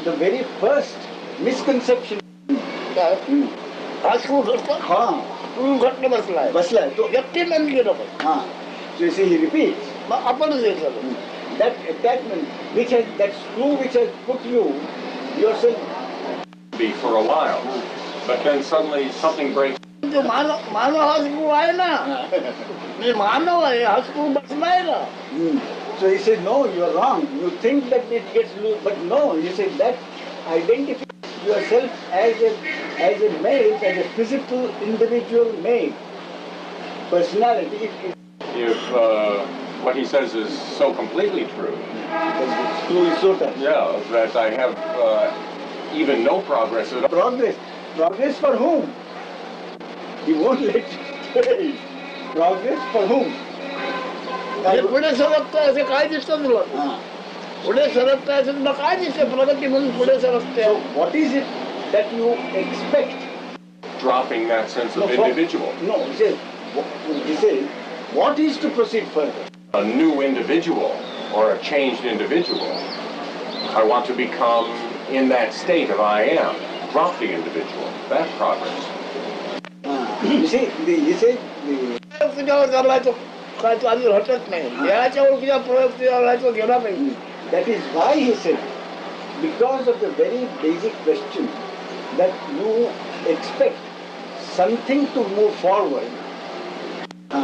the very first misconception काय हा स्क्रू घट्ट स्क्रू घट्ट बसलाय बसलाय तो व्यक्ती बंद गेला पाहिजे. So you see, he repeats, मग आपणच हे झालं that attachment, that screw which has put you yourself. be for a while, but then suddenly something breaks. मानव हा स्क्रू आहे ना मी मानव आहे हा स्क्रू बसलाय ना. So he said, no, you are wrong. You think that it gets loose, but no. He said that identifies yourself as a male, as a physical individual male. Personality If what he says is so completely true, because the screw is so tight. yeah, that I have even no progress at all. Progress for whom? He won't let you stay. Progress for whom? हे पुढे सरकतंय असं काय दिसतं तुला? पुढे सरकतंय असं तुला काय दिसतं? प्रगती म्हणून पुढे सरकतंय. So what is it that you expect? Dropping that sense of individual. No, he says, what is to proceed further? A new individual or a changed individual. I want to become in that state of I am. Drop the individual. That's progress. You see, he said, तुझ्यावर चाललाय तो काय तू अजून हटत नाही. देहाच्या ओळखीचा प्रयोग तुझ्यावर तो गेला पाहिजे. that is why he said, because of the very basic question that you expect something to move forward.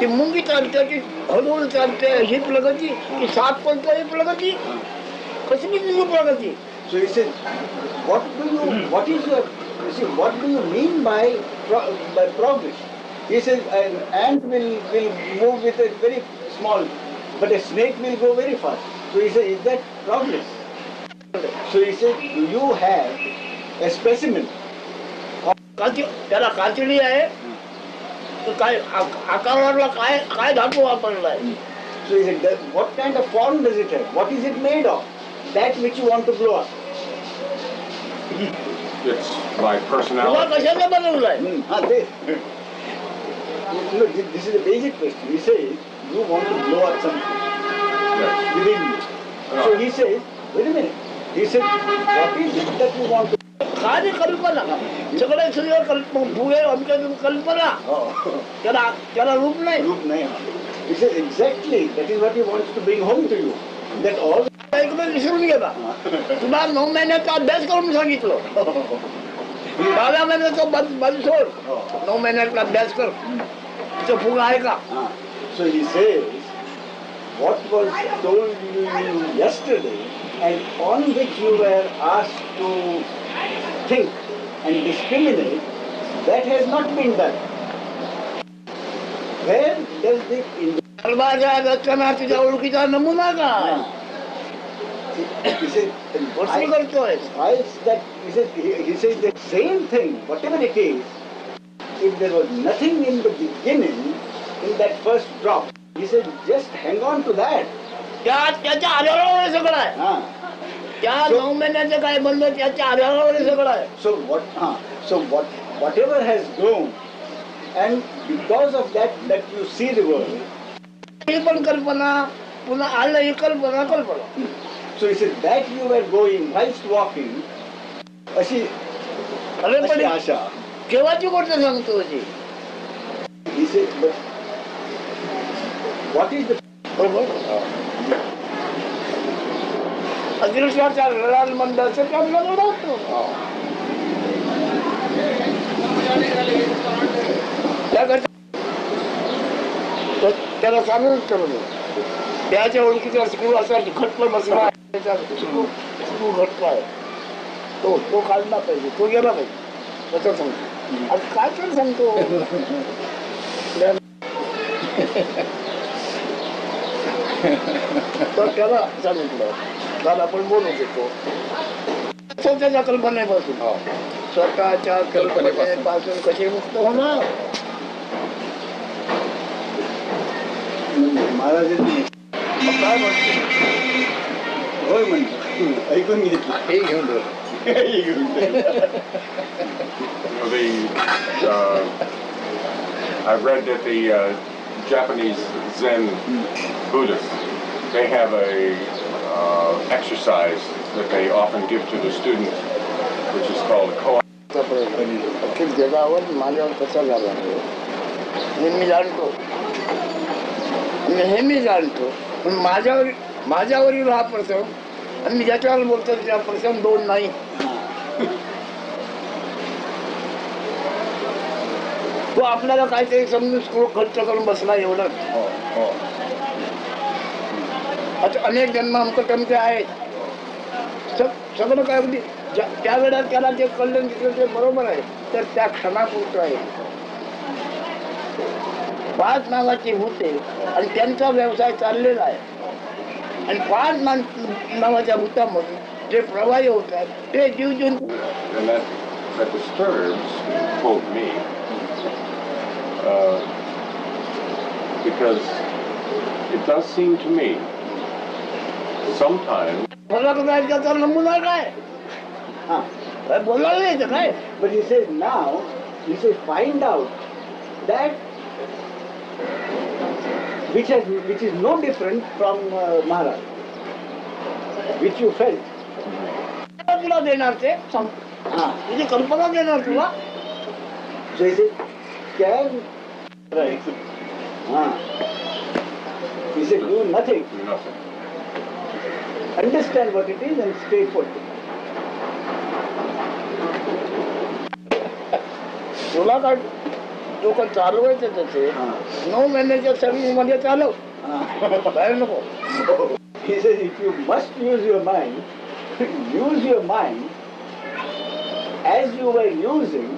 ती मुंगी चालते की हळूहळू चालते ही प्रगती की साप पडतो ही प्रगती कसली तुझी प्रगती. So he said, what do you mean by progress? He says, an ant will move with a very small, but a snake will go very fast. So he said, is that progress? So he said, do you have a specimen? त्याला कातडी आहे तर काय आकाराला काय काय धातू वापरलाय. So he said, what kind of form does it have? What is it made of? That which you want to blow up. It's my तुला personality. कशाला बनवलाय. Look, this is a basic question. He says, you want to blow up something Yes. within you. So he says, wait a minute. He said, what is it that you want to काय कल्पना सगळे सगळं कल्पना भुगे आमच्या कल्पना त्याला रूप नाही. look now? He says, exactly, that is what he wants to bring home to you. That all एकदम विसरून गेला. तुला 9 महिन्याचा अभ्यास करून सांगितलं. 12 महिन्याचा बाजू सोड 9 महिन्याचा अभ्यास कर. तो फुगा आहे का. So he says, what was told you yesterday and on which you were asked to think and discriminate, That has not been done. Where does the माझ्या रचना तुझ्या ओळखीचा नमुना काय he said, वसूल करतोय why is that? He says the same thing, whatever it is. If there was nothing in the beginning, in that first drop, he said, just hang on to that. त्याच्या आधारावर सगळं आहे Ah. त्या 9 महिन्याचं काय बनलं त्याच्या आधारावर सगळं आहे So whatever has grown, and because of that you see the world. ही पण कल्पना पुन्हा आलं ही कल्पना कल्पना So he said that you were going whilst walking. अशी अरे पण आशा. केव्हाची गोष्ट सांगतो होती He said, but what is the अदृश्याच्या लढाल मंडळाचं ते आपल्याला लढवतो त्याला सांगूनच करून त्याच्या ओळखीचा स्क्रू असा घट्ट बसला स्क्रू घट्ट आहे तो काढला पाहिजे तो गेला पाहिजे असं सांगतो आज काय तर सांगतो तर त्याला सांगितलं काल आपण बोलू शकतो स्वतःच्या कल्पनेपासून स्वतःच्या कल्पनेपासून कसे मुक्त होणार महाराजांनी काय म्हणतो होय म्हणतो ऐकून घेतलं हे घेऊन हे घेऊन I've read that the Japanese Zen Buddhists, they have a exercise that they often give to the students, which is called koan. अखिल जगावर माझ्यावर कसा झाला हे मी जाणतो हे मी जाणतो पण माझ्यावरील हा प्रसंग आणि मी ज्याच्यावर बोलतो त्या प्रसंग दोन नाही तो आपल्याला काहीतरी समजून स्क्रू खर्च करून बसला एवढं आता अनेक जन्म आमचं त्यांचे आहेत सगळं काय अगदी त्या वेळात त्याला जे कळलं तिथलं ते बरोबर आहे तर त्या क्षणापुरतं आहे 5 नावाची भूते आणि त्यांचा व्यवसाय चाललेला आहे आणि 5 नावाच्या भूतामधून जे प्रवाही होतात ते जीवजंतू And that disturbs, quote me, because it does seem to me sometimes फरक नाही त्याचा नमुना काय बोलायला नाही काय But he says now, he says find out that which is no different from Maharaj, which you felt. तुला देणार ते तुझी कल्पना देणार तुला So he said, can right. He said do nothing. nothing. Understand what it is and stay put. तुला काय लोक चालवायचे त्याचे 9 महिन्याच्या सर्व्हिस मध्ये चालव बाहेर नको He says if you must use your mind, use your mind as you were using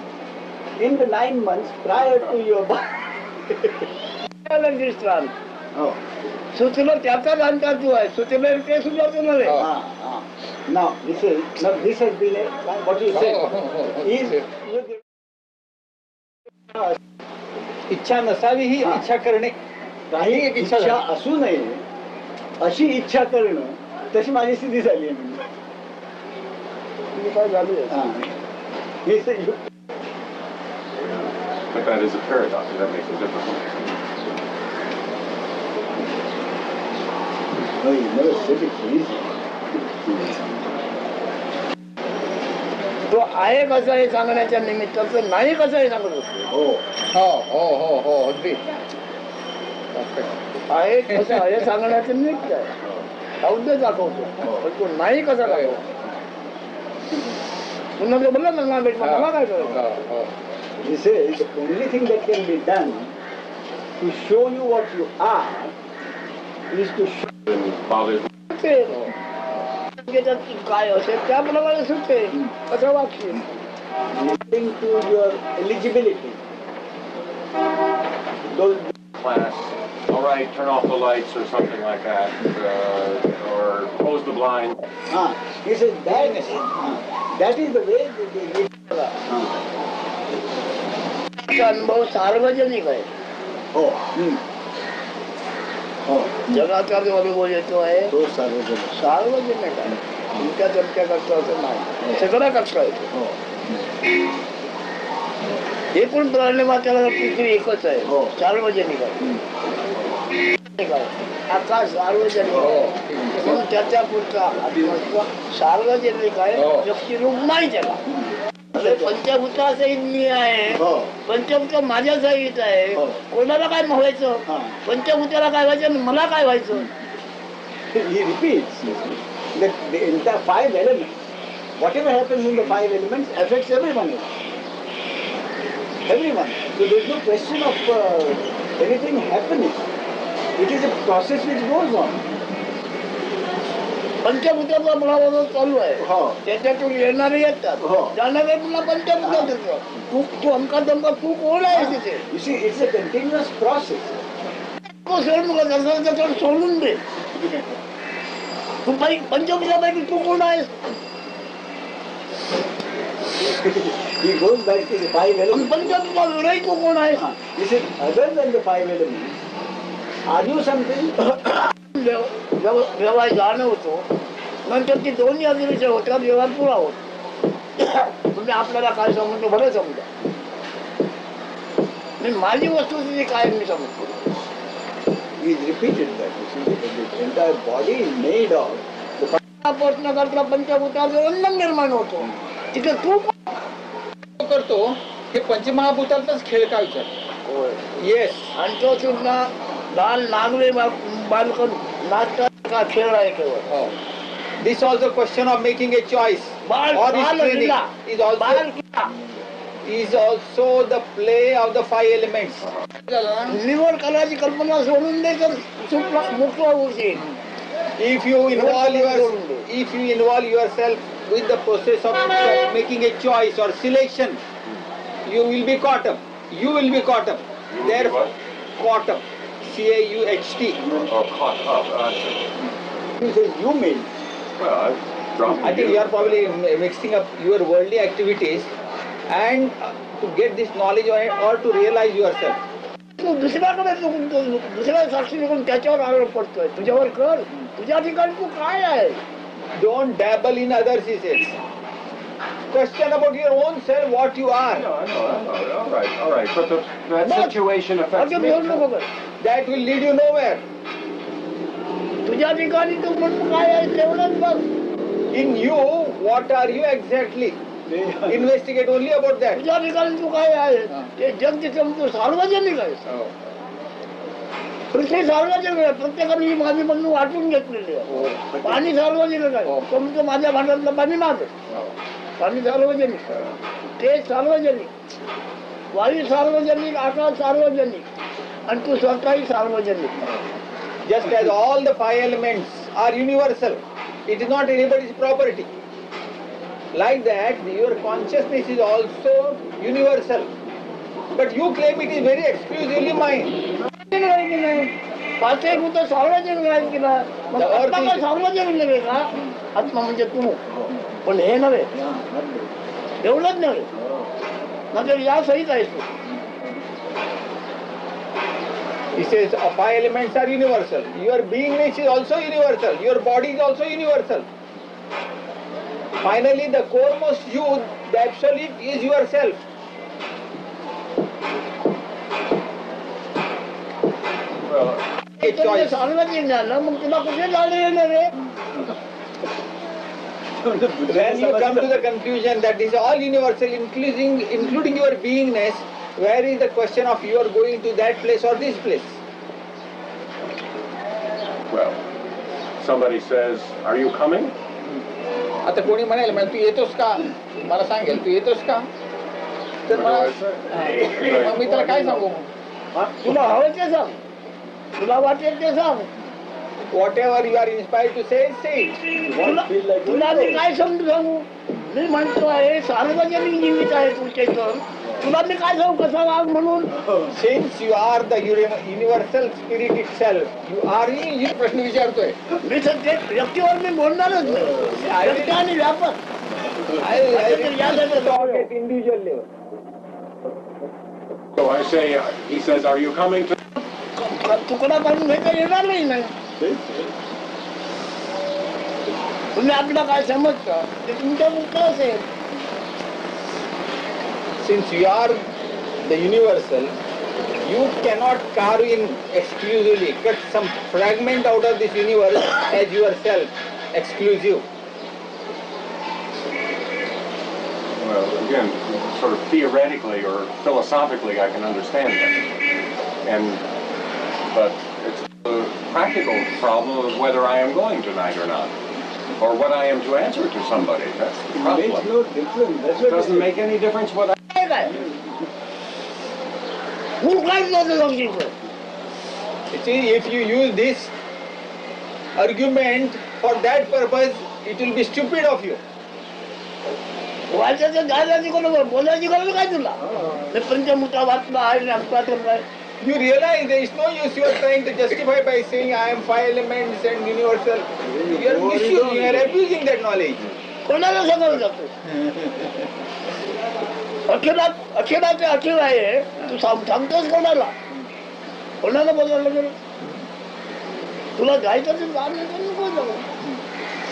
in the 9 months prior to your birth. सुचलं त्याचाच अंतर जो आहे सुचलं ते सुद्धा तू नव्हे Now this has been what you said is इच्छा नसावी ही इच्छा करणे काही एक इच्छा असू नये अशी इच्छा करणं तशी माझी स्थिती झाली आहे काय झाली But that is a paradox, and that makes it difficult. No, you never said it easy. तो आहे कसं हे सांगण्याच्या निमित्ताचं नाही कसं हे सांगत असतो अगदी आहे कसं आहे सांगण्याचं निमित्त आहे अवघ्य दाखवतो पण तो नाही कसा दाखवतो पुन्हा ते बोलला ना मला काय करायचं He says the only thing that can be done to show you what you are is to show. And fathers, त्याच्यात काय असेल त्याप्रमाणे सुटते कसं वागशील Linked to your eligibility. Those Class, all right, turn off the lights or something like that, or close the blind. he says that is the way they त्याचा अनुभव सार्वजनिक आहे. हो. हो. जगाचा जो अनुभव येतो आहे तो सार्वजनिक. सार्वजनिक आहे. तुमच्या तुमच्या करता असं नाही, सगळं करता येतो. हो. एकूण प्राणी मात्राला पृथ्वी एकच आहे. हो. सार्वजनिक आहे. आकाश सार्वजनिक आहे. म्हणून त्याच्या पुढचा सार्वजनिक आहे. व्यक्तिरूप नाही त्याला. पंचभूताचाही मी आहे. पंचभूत माझ्या जागीच आहे. कोणाला काय व्हायचं, पंचभूताला काय व्हायचं आणि मला काय व्हायचं. He repeats that the entire 5 elements, whatever happens in the 5 elements affects everyone else. Everyone. So there is no question of anything happening. It is a process which goes on. पंचभूताचा मुळावर चालू आहे. हो. त्याच्यातून येणारे येतात, जाणारे पुन्हा पंचभूतात येतात. तू अंका दमका तू कोण आहे तिथे. You see, it's a continuous process. तो सोडून त्याच्यावर सोडून दे. तू पंचभूतापैकी तू कोण आहेस. He goes back to the 5 elements. पंचभूता वेगळी तू कोण आहेस. He said, other than the 5 elements, are you something? व्यवहार जाणवतो, नंतर ती दोन्ही अग्निविषय होतात, व्यवहार पुरा होतो. तुम्ही आपल्याला काय समजतो बरं समजा, मी माझी वस्तुस्थिती काय मी समजतो. He repeated that. You see, the entire body is made of प्रश्न करता पंचभूताचं बंधन निर्माण होतो. तिथे तू करतो हे पंचमहाभूताचाच खेळ का विचार. येस. आणि तो सुद्धा लाल नागले बालकन नाचता खेळ आहे केवळ. This also question of making a choice or restraining is also the play of the 5 elements. निवड करायची कल्पना सोडून दे तर मुक्त होशील. If you involve yourself with the process of making a choice or selection, you will be caught up. Therefore, caught up. CAUHT. Oh, caught up. He says, you made. Well, I dropped I think you are probably mixing up your worldly activities and to get this knowledge or to realize yourself. तू दुसऱ्याकडे दुसऱ्या साक्षी निघून त्याच्यावर आरोप पडतोय. तुझ्यावर कर. तुझ्या ठिकाणी तू काय आहे. Don't dabble in others, he says. Question about your own self, what you are. No, I know. All right. But that situation affects me. That will lead you nowhere. तुझ्या ठिकाणी तू म्हणून काय आहे तेवढंच बघ. In you, what are you exactly? Investigate only about that. तुझ्या ठिकाणी तू काय आहे ते जग तिथे तू सार्वजनिक आहे. पृथ्वी सार्वजनिक आहे. प्रत्येकाने ही माझी म्हणून वाटून घेतलेली आहे. पाणी सार्वजनिक आहे. तुमचं माझ्या भांड्यातलं पाणी माझं. पाणी सार्वजनिक, ते सार्वजनिक, वायू सार्वजनिक, आकाश सार्वजनिक आणि तू स्वतःही सार्वजनिक. Just as all the 5 elements are universal, it is not anybody's property. Like that, your consciousness is also universal. But you claim it is very exclusively mine. पाचही भूत सार्वजनिक आहेत की ना. आत्मा सार्वजनिक नव्हे का. आत्मा म्हणजे तू, पण हे नव्हे, एवढंच नव्हे. म्हणजे या सहित आहेस तू. He says 5 elements are universal. Your beingness is also universal. Your body is also universal. Finally, the foremost you, the absolute, is yourself. सार्वजनिक झालं मग तुला कुठे जाणं येणार रे. When you come to the conclusion that this is all universal, including your beingness, where is the question of you are going to that place or this place? Well, somebody says, "Are you coming?" आता कोणी म्हणाल म्हणजे तू येतोस का, मला सांगेल तू येतोस का, तर मग मी त्याला काय सांगू. तुला हवं ते सांग, तुला वाटेल ते सांग. Whatever you are inspired to say, say it. तुला मी काय समजू सांगू. मी म्हणतो आहे सार्वजनिक जीवित आहे तू चेतन, तुला मी काय सांगू कसा वाघ म्हणून. Since you are the universal spirit itself, you are मी प्रश्न विचारतोय. मी सध्या व्यक्तीवर मी बोलणारच नाही. व्यक्ती आणि व्यापक I will talk at individual level. So I say, he says, are you coming to? तुकडा पाडून घेता येणार नाही. तुम्ही आपलं काय समजता ते तुमच्या मुक्त असेल. Since you are the universal, you cannot carve in exclusively, cut some fragment out of this universe as yourself, exclusive. Well, again, sort of theoretically or philosophically, I can understand that. But it's a practical problem of whether I am going tonight or not, or what I am to answer to somebody. That's the It makes problem. no difference. That's It what doesn't make any difference what I. काय काय मूळ काहीच नव्हतं लक्षात. See, if you use this argument for that purpose, it will be stupid of you. वाचायचं गायलाची कोण बोलायची गरज काय तुला. मी पंचमुद्रा वाचला आहे अमका करलाय. You realize there is no use you are trying to justify by saying I am five elements and universal. You are misusing, you are abusing that knowledge. कोणाला समोर जातो. अखिलाचे अखिल आहे तू सांगतोस कोणाला. कोणाला बोलायला गेलं तुला जायचं तर जा, नाही तर नको जाऊ.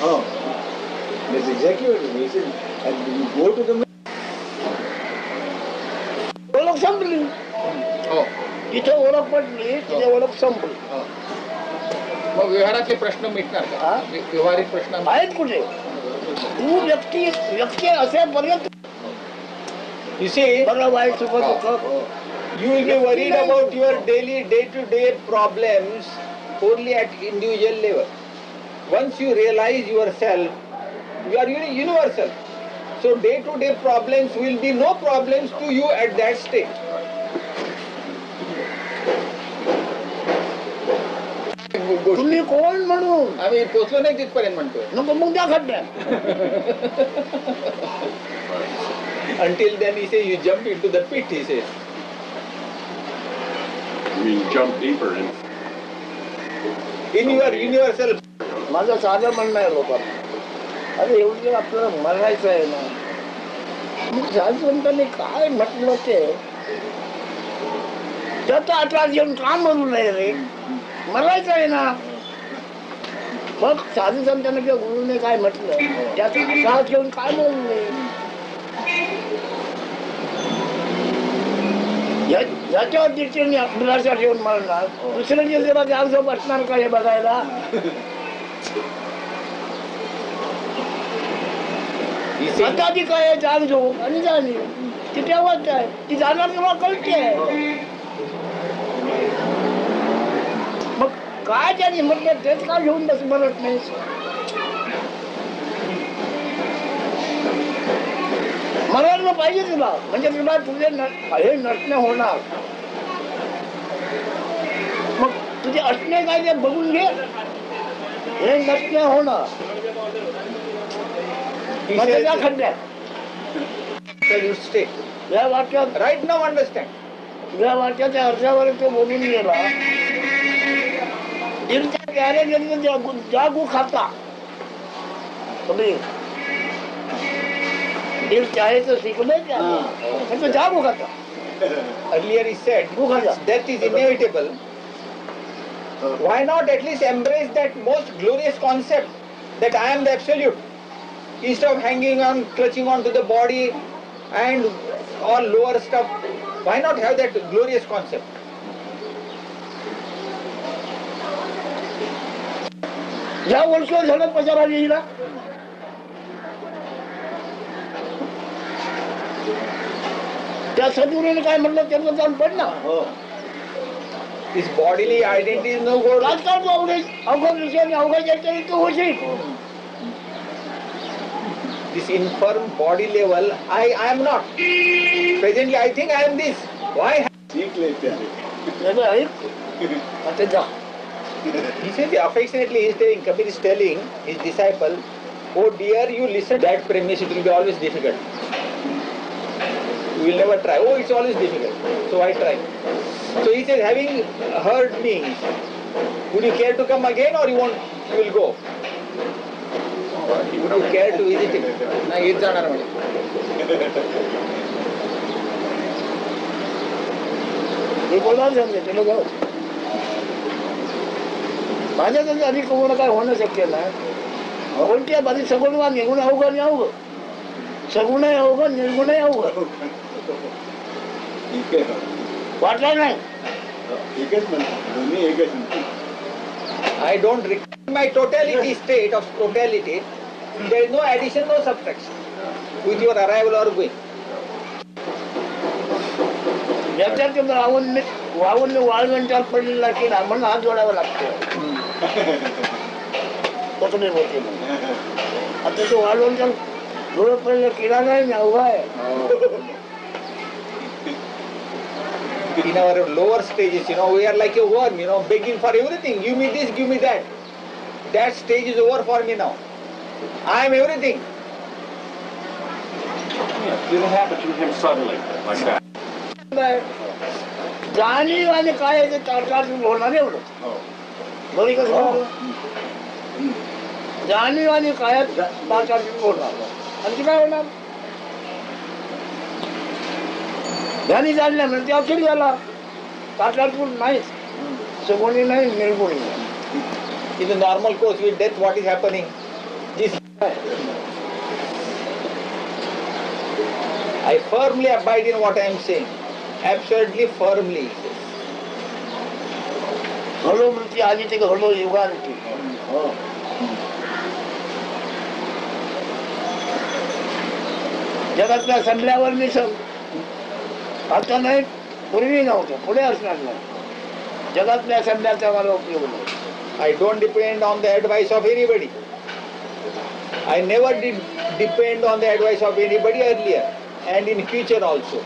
Oh, that's exactly what it is. And you go to the ओळख संपली. हो. जिथे ओळख पडली तिथे ओळख संपली. मग व्यवहारातले प्रश्न मिटणार का? हा? व्यवहारिक प्रश्न आहेत कुठे. तू व्यक्ती असेपर्यंत You see, बरं वाईट सुख दुःख. you will be worried about your daily, day-to-day problems only at individual level. Once you realize yourself, you are universal. So day-to-day problems will be no problems to you at that stage. तुम्ही कोण म्हणून आम्ही पोचलो नाही तिथपर्यंत म्हणतोय. नको मग त्या खड्ड्यात. Until then, he says, you jump into the pit, he says. I mean, jump deeper in. In your universal. माझं साधं म्हणणं आहे लोकांना, अरे एवढं आपल्याला मरायचं आहे ना. मग साधुसंतांनी काय म्हटलं ते त्याचा आत्रा घेऊन का मरू नये रे. मरायचं आहे ना. मग साधुसंतांना किंवा गुरुने काय म्हटलं त्याचा त्रास घेऊन काय मरू नये. याच्यावर दृष्टीने अभ्यासा ठेवून मरणार. दुसऱ्या दिवसाला जागजोप असणार का हे बघायला. आता ती काय जागजोप आणि जाणीव ती तेव्हाच आहे. ती जाणार तेव्हा कळते. मग काय त्यांनी म्हटलं तेच का घेऊन बस म्हणत नाही. मरायला पाहिजे तुला म्हणजे तुला तुझे हे नटणे होणार. मग तुझे असणे काय ते बघून घे. हे नटणे होणार त्या खड्ड्यात. You stay. या वाक्यात Right now, understand. या वाक्याच्या अर्जावर तो बोलून गेला. दिलच्या प्यारे गेले जागू खाता. दिल चाहे तो सीख ले तो जागू खाता. Earlier he said, death is inevitable. Why not at least embrace that most glorious concept that I am the absolute? Instead of hanging on, clutching on to the body and all lower stuff, why not have that glorious concept? या वर्षावर झालं पचारा येईल. त्या सद्गुरूने काय म्हटलं त्याचं जाऊन पड ना. This bodily identity is no good. राजकारण अवघड विषयाने अवघड याच्याने तू होशील. This infirm body level, I am not. Presently I think I am this. Why? आता जा. He says affectionately, he is telling, Kabir is telling his disciple, Oh dear, you listen to that premise, it will be always difficult. You will never try. Oh, it's always difficult. So I try. So he says, having heard me, would you care to come again or you will go? Would you care to visit him? नाही येत जाणार म्हणे. हे बोलायला समजे ते लोक माझ्या तरी अधिक कोण काय होणं शक्य नाही. कोणत्या बाजू सगुण वा निर्गुण अवघड अवघड सगुणही अवघड निर्गुणही अवघड वाटलं नाही. I don't require my totality state of totality. There is no addition, no subtraction with your arrival or going. ज्याच्यात वावून वाळवंटात पडलेला किडा म्हणून हात जोडावा लागतो. तसं नाही होते आता तो वाळवंटात जोडत पडलेला किडा नाही ना उभा आहे. In our lower stages, we are like a worm, begging for everything. Give me this, give me that. That stage is over for me now. I am everything. Yeah, it happened to him suddenly, like that. जाणीव आणि काय आहे ते तारखात होणार एवढं बरी कसं जाणीव आणि काय तारखात होणार आणखी काय होणार. ध्यानी जाणल्या म्हणजे ते औषध झाला तारखात नाहीच सगुणी नाही निर्गुणी नाही. In the normal course with death, what is happening? This I firmly abide in what I am saying. Absolutely firmly. घडो मृत्यू आधी ते घडो युगांती. जगातल्या संपल्यावर मी आता नाही पूर्वी नव्हतं पुढे असणार नाही. जगातल्या संपल्याचा मला उपयोग नाही. I don't depend on the advice of anybody. I never did depend on the advice of anybody earlier and in future also.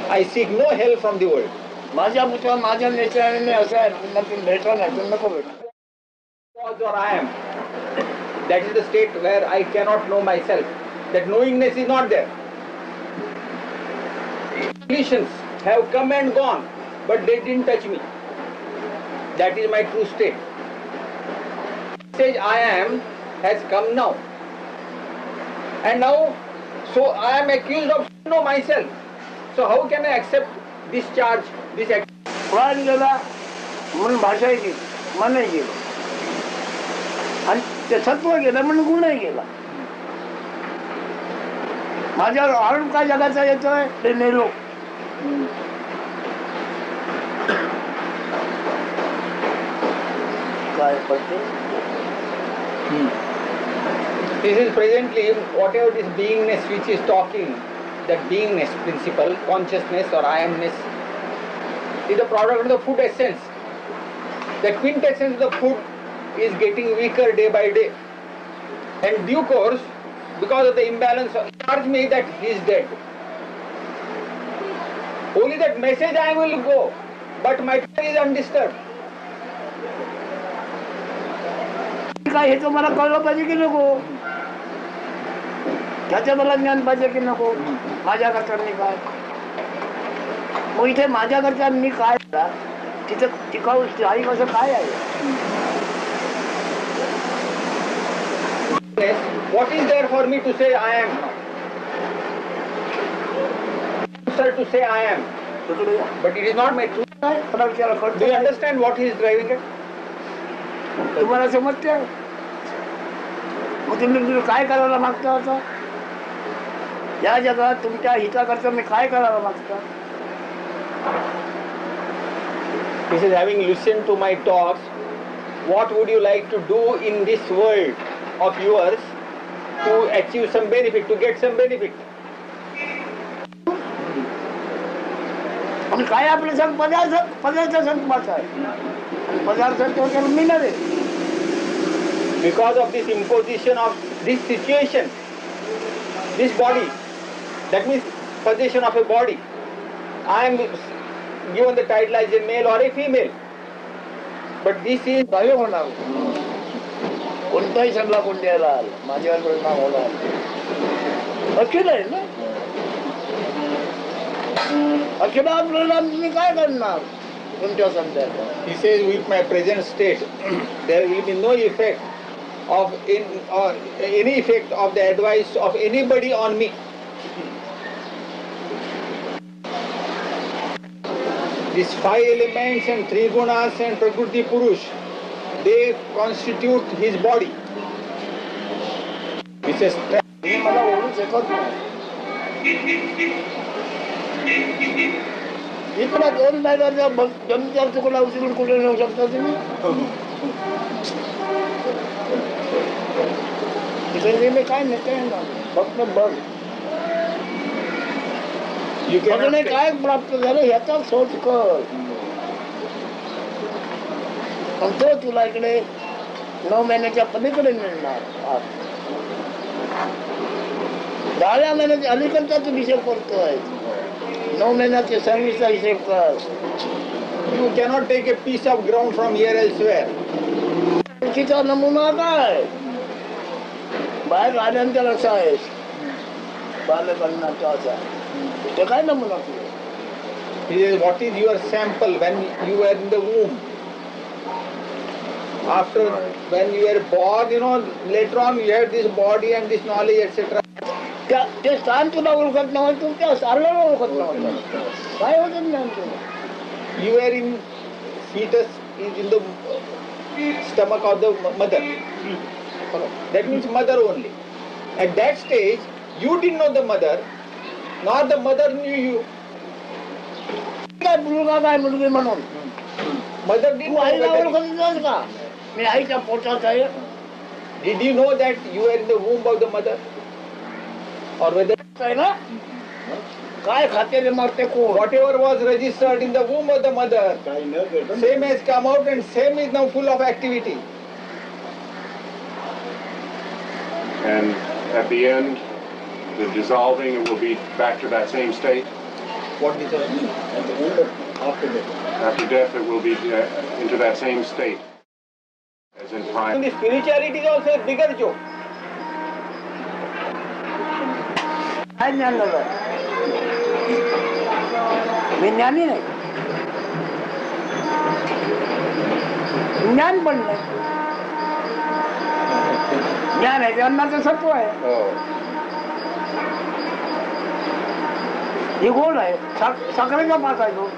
I seek no help from the world. माझ्या पुत्र माझ्या नेत्याने असं आहे भेटला नाही तर नको भेट. Or I am. That is the state where I cannot know myself. That knowingness is not there. Conditions have come and gone, but they didn't touch me. That is my true state. Stage I am has come now. And now, so I am accused of know myself. So how can I accept this charge, this act? प्राण गेला म्हणून भाषाही गेली मनही गेलं आणि ते सत्व गेलं म्हणून गुणही गेला. माझ्यावर आरोप काय जगाचा येतोय ते नेलो. काय पडते This is presently whatever this beingness which is talking, that beingness principle, consciousness or I amness, is the product of the food essence. The quintessence of the food is getting weaker day by day. And due course, because of the imbalance, charge me that he is dead. Only that message I will go, but my prayer is undisturbed. काय हे तर मला कळलं पाहिजे की नको. त्याचं मला ज्ञान पाहिजे की नको. माझ्याकरता मी काय मग इथे माझ्याकरता मी काय तिथं टिकाऊ आई कसं काय आहे. What is there for me to say I am? Sir, to say I am, but it is not my truth. Do you understand what he is driving at? तुम्हाला समजते मग तुम्ही काय करायला मागता आता या जगात तुमच्या हिताकरता मी काय करायला मागता. He says, having listened to my talks, what would you like to do in this world of yours to achieve some benefit, to get some benefit? आणि काय आपलं संग पदार्थ संगमाचा आहे पदार्थ तो मिळणार आहे. Because of this imposition of this situation, this body, that means possession of a body, I am given the title as a male or a female, but this is काय होणार कोणताही सल्ला कोण द्यायला आला माझ्यावर परिणाम होणार अखिल आहे ना अखिला परिणाम तुम्ही काय करणार तुमच्या सध्याचा He says, with my present state, there will be no effect of any effect of the advice of anybody on me. These 5 elements and 3 gunas and Prakriti Purush, they constitute his body. He says, तुम्ही मला ओळखू शकत नाही इकडे 2 मैदानाच्या जमीच्या तुकडा उचलून कुठे नेऊ शकता तुम्ही तिकडे मी काय नेता येणार फक्त बघ बघणे काय प्राप्त झालं ह्याचा शोध कर आणि तो तुला इकडे 9 महिन्याच्या पलीकडे मिळणार 10व्या महिन्याच्या अलीकडचा तू हिशेब करतोय 9 महिन्याचे सर्व्हिसचा हिशेब कर you cannot take a piece of ground from here elsewhere. ओळखीचा नमुना काय बाहेर राजांच्या रसा आहेस बालकरणाचा असा ते काय नमुना तुझे He says, what is your sample when you were in the womb? After, when you were born, later on you had this body and this knowledge, etc. ते स्थान तुला ओळखत नव्हतं त्या सारला ओळखत नव्हतं काय होतं ज्ञान तुला You were in fetus is in the stomach of the mother. That means mother only. At that stage, you didn't know the mother, nor the mother knew you. काय मुलगा काय मुलगी म्हणून Mother didn't तू know आईला whether, ओळखत नव्हतं का मी आईच्या पोटात आहे did you know that you were in the womb of the mother? Or whether आहे ना काय खाते मारते कोण whatever was registered in the womb of the mother, काही न करता same has come out and same is now full of activity. And at the end, the dissolving, it will be back to that same state. What is it? at the end of after death. After death, it will be into that same state as in prime. And the spirituality is also a bigger joke. काय ज्ञान झालं मी ज्ञानी नाही ज्ञान पण नाही ज्ञान आहे ते अन्नाचं सत्व आहे ही गोड आहे साखरेचा पाक आहे तो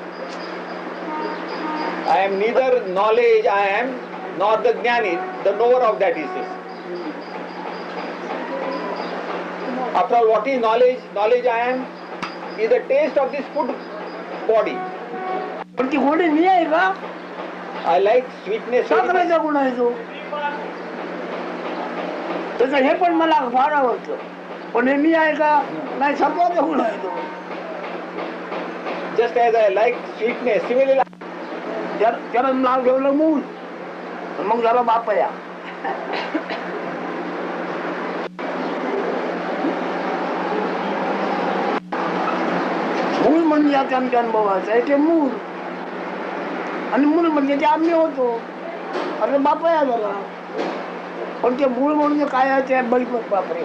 I am neither knowledge I am, nor the jnani, the knower of that is this. After all, what is knowledge? Knowledge I am is the taste of this food body. पण ती गोडी मी आहे का I like sweetness. very much. साखरेचा गुण आहे तो त्याचं हे पण मला फार आवडतं पण हे मी आहे का नाही सत्वाचा गुण आहे तो Just as I like sweetness, similarly त्याला नाव ठेवलं मूल मग झालं बापया मूल म्हणजे या त्यांच्या अनुभवाचं आहे ते मूल आणि मूल म्हणजे ते आम्ही होतो अरे बापया झाला पण ते मूळ म्हणजे काय आहे ते बघितलं बापरे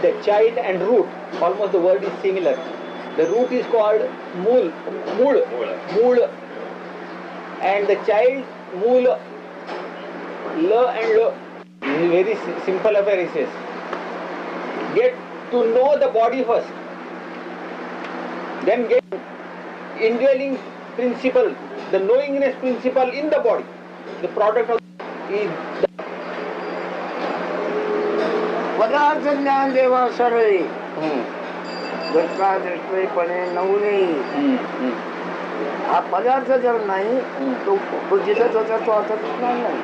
the child and root, almost the word is similar. The root is called mool, and the child mool, la and la. This is very simple affair. He says, get to know the body first, then get indwelling principle, the knowingness principle in the body. The product of is पदार्थ ज्ञान देवा सर्वे दृष्टादृष्टीपणे नवले हा पदार्थ जर नाही तो जिथं होता तो आता दिसणार नाही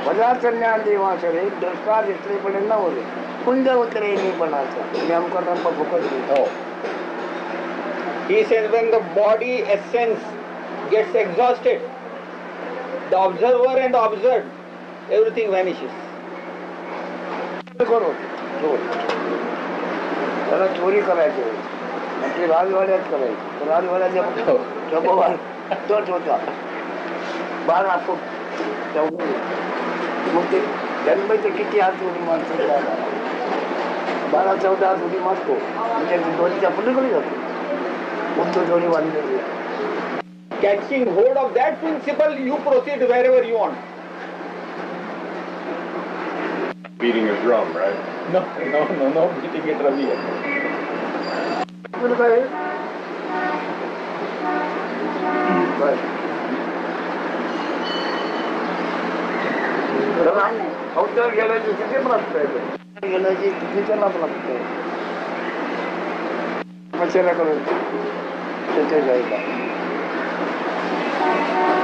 पदार्थ ज्ञान देवा सर्वे दृष्टादृष्टीपणे नवले कुंज उतरे निपणाचा नेमकं फुकट He says when the body essence gets exhausted, the observer and the observed, everything vanishes. करो त्याला चोरी करायची ती राजवाड्यात करायची राजवाड्याच्या तोच होता 12 फूट तेवढं. मग ते जन्माचे किती हात उडी मारतो? 12-14 हात उडी मारतो म्हणजे दोन्हीच्या पलीकडे जातो. मग तो दोन्ही बांधलेली आहे. Catching hold of that principle, you proceed wherever you want. Beating a drum, right? No beating it, Ravi. तुला काय काय? अवतार गेल्याची किती प्राप्त आहे? गेल्याची किती त्यांना प्राप्त आहे? कशाला करून तिथे जायला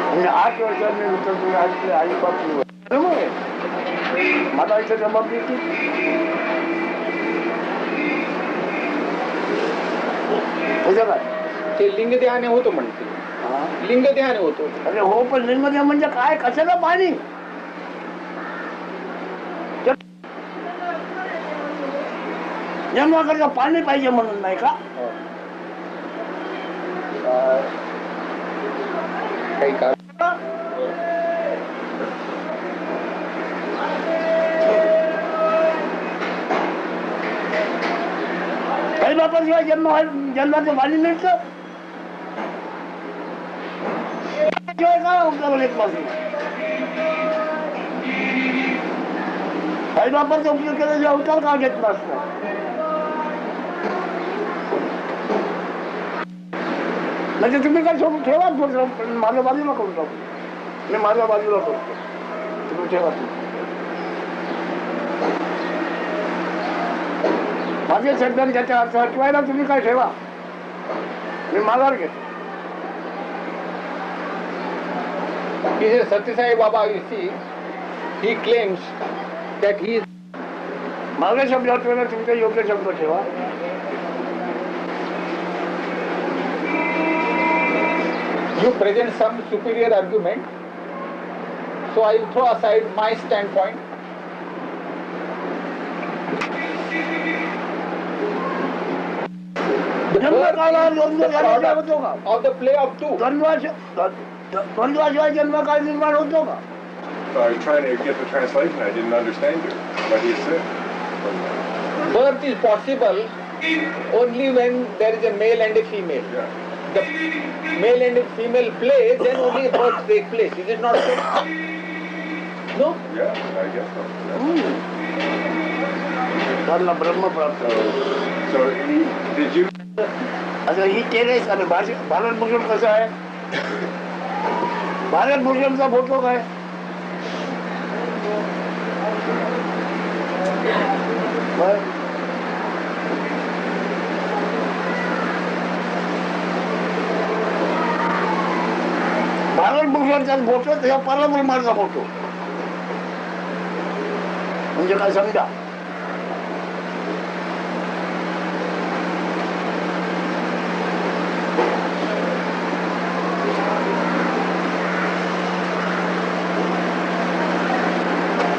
म्हणजे 8 वर्षांनी उत्तर तुम्ही ऐकले आई बाप मला इथे जबाब देते. काय ते लिंगदेहाने होतो म्हणते. लिंगदेहाने होतो. अरे हो, पण लिंगदेह म्हणजे काय? कशाला पाणी? जन्माकरता पाणी पाहिजे म्हणून नाही का? काही कारण काही बापाशिवाय जन्माचं पाणी मिळतं काय उपयोग येत पासून? काही बापाचा उपयोग केल्याशिवाय अवतार का घेत नसतं? म्हणजे तुम्ही काय सोडून ठेवा, माझ्या बाजूला करून टाकू. मी माझ्या बाजूला करतो, तुम्ही ठेवा. माझे शब्दाने त्याचा अर्थ हटवायला तुम्ही काय ठेवा, मी माघार घेतो. Satya Sai Baba, you see, he claims that he is. माझ्या शब्द हटवायला तुमचा योग्य शब्द ठेवा. You present some superior argument, so I will throw aside my standpoint. Of the play of two. द्वंद्वाशिवाय जन्मकाळ निर्माण होतो का? So I was trying to get the translation. I didn't understand you. What he said. Birth is possible only when there is a male and a female. Yeah. The male and female play, then only birth take place. Is it not so? No? Yeah, I guess so. Yeah. त्यांना ब्रह्म प्राप्त. So did you? आता ही terrace आणि भारत भूषण कसं आहे? Bharat भूषणचा photo काय? Bharat भूषणचा photo तेव्हा परब्रह्माचा photo म्हणजे काय समजा.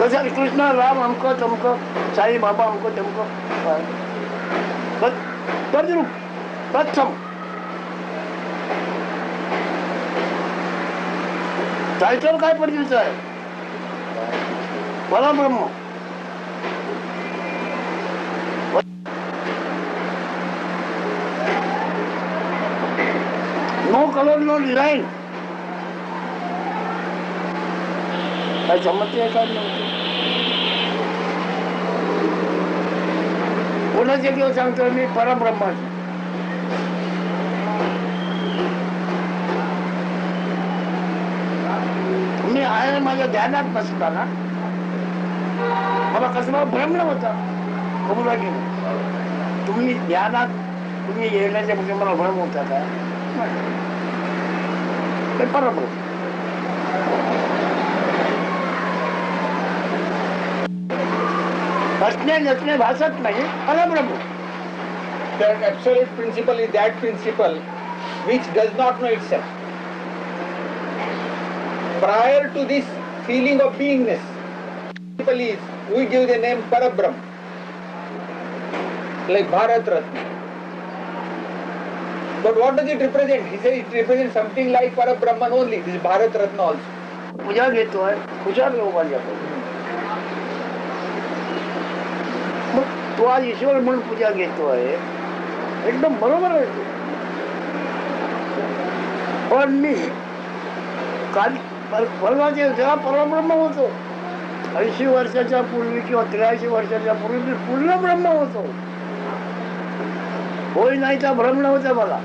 तसं कृष्ण राम अमकं तमकं, साई बाबा अमकं तमकं, तद्रूप तत्सम. टायटल काय पडलेलं आहे? परब्रह्म. No colour no design. काय समजते काय नव्हतं? कोणाचे किंवा सांगतो मी परब्रह्माचे. मी आहे माझ्या ध्यानात नसताना मला कसला भ्रम होता. कबुला गेलं तुम्ही ध्यानात, तुम्ही येण्याच्या म्हणजे मला भ्रम होता का? ते परब्रह्म. असणे नसणे भासत नाही, परब्रह्म. The absolute principle is that principle which does not know itself. Prior to this feeling of beingness, principle is we give the name Parabrahm, like Bharat Ratna. But what does it represent? He says it represents something like Parabrahman only. This is Bharat Ratna also. पूजा घेतोय खुशाल येऊ माझ्याकडे. मग तो आज ईश्वर म्हणून पूजा घेतोय एकदम बरोबर आहे ते. पण मी काल परवाचे जेव्हा परब्रह्म होतो 80 वर्षाच्या पूर्वी किंवा 83 वर्षाच्या पूर्वी मी पूर्ण ब्रह्म होतो. होय नाहीचा भ्रम नव्हता मला.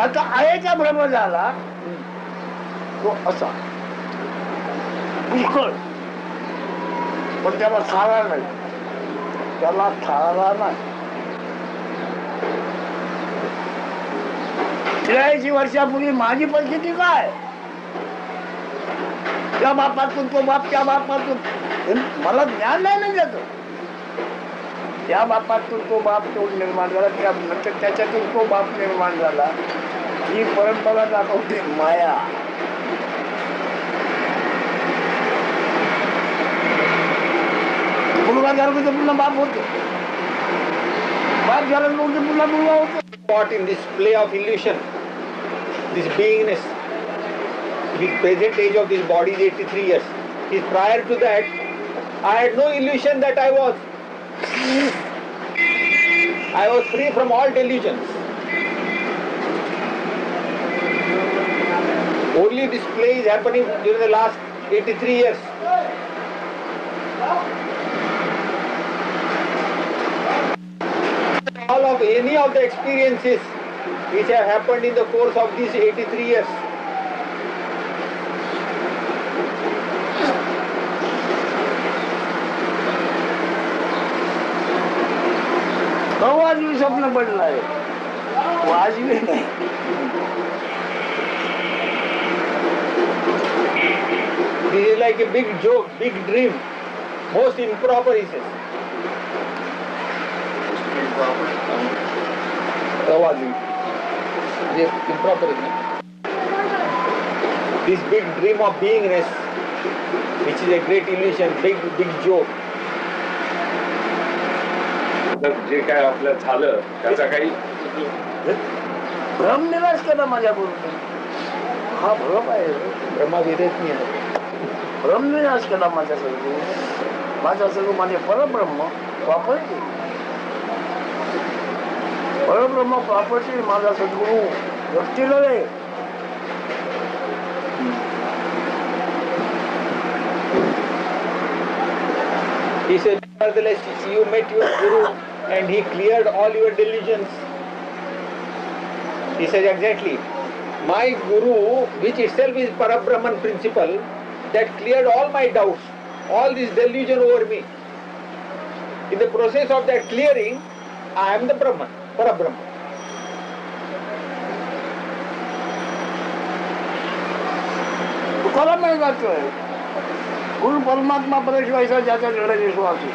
आता आयेचा भ्रम झाला तो असा पुष्कळ, पण त्याला थाळा नाही, त्याला थाळा नाही. 83 वर्षापूर्वी माझी परिस्थिती काय, त्या बापातून तो बाप, त्या बापातून मला ज्ञान नाही ना त्याचं. त्या बापातून तो बाप तो निर्माण झाला, नंतर त्याच्यातून तो बाप निर्माण झाला. ही परंपरा दाखवते माया. मुलगा झाला तर पुन्हा बाप होतो, बाप झाला तर पुन्हा मुलगा होतो. Caught in this play of illusion, this beingness. The present age of this body is 83 years. Is prior to that, I had no illusion that I was free from all delusions. Only this play is happening during the last 83 years. All of any of the experiences which have happened in the course of these 83 years. वाजवी स्वप्न पडलं आहे, वाजवी नाही. This is like a big joke, big dream, most improper, he says. improper is not. This big dream of beingness, which is a great illusion, big joke. जे काय आपलं झालं त्याचा काही भ्रम निराश केला माझ्या बरोबर. हा भ्रम आहे, ब्रह्माविदेत नाही आहे. भ्रम निराश केला माझ्या सगळं. माझ्या सगळं माझे परब्रह्म प्रॉपर्टी, परब्रह्म प्रॉपर्टी माझा सद्गुरू व्यक्तीला रे. He said, nevertheless, you met your Guru and he cleared all your delusions. He says exactly, my Guru, which itself is Parabrahman principle, that cleared all my doubts, all this delusion over me. In the process of that clearing, I am the Brahman, Parabrahman. Tukaram नाही जातोय गुरु परमात्मा परमेश्वराचा ज्याचा दृढ विश्वास आहे,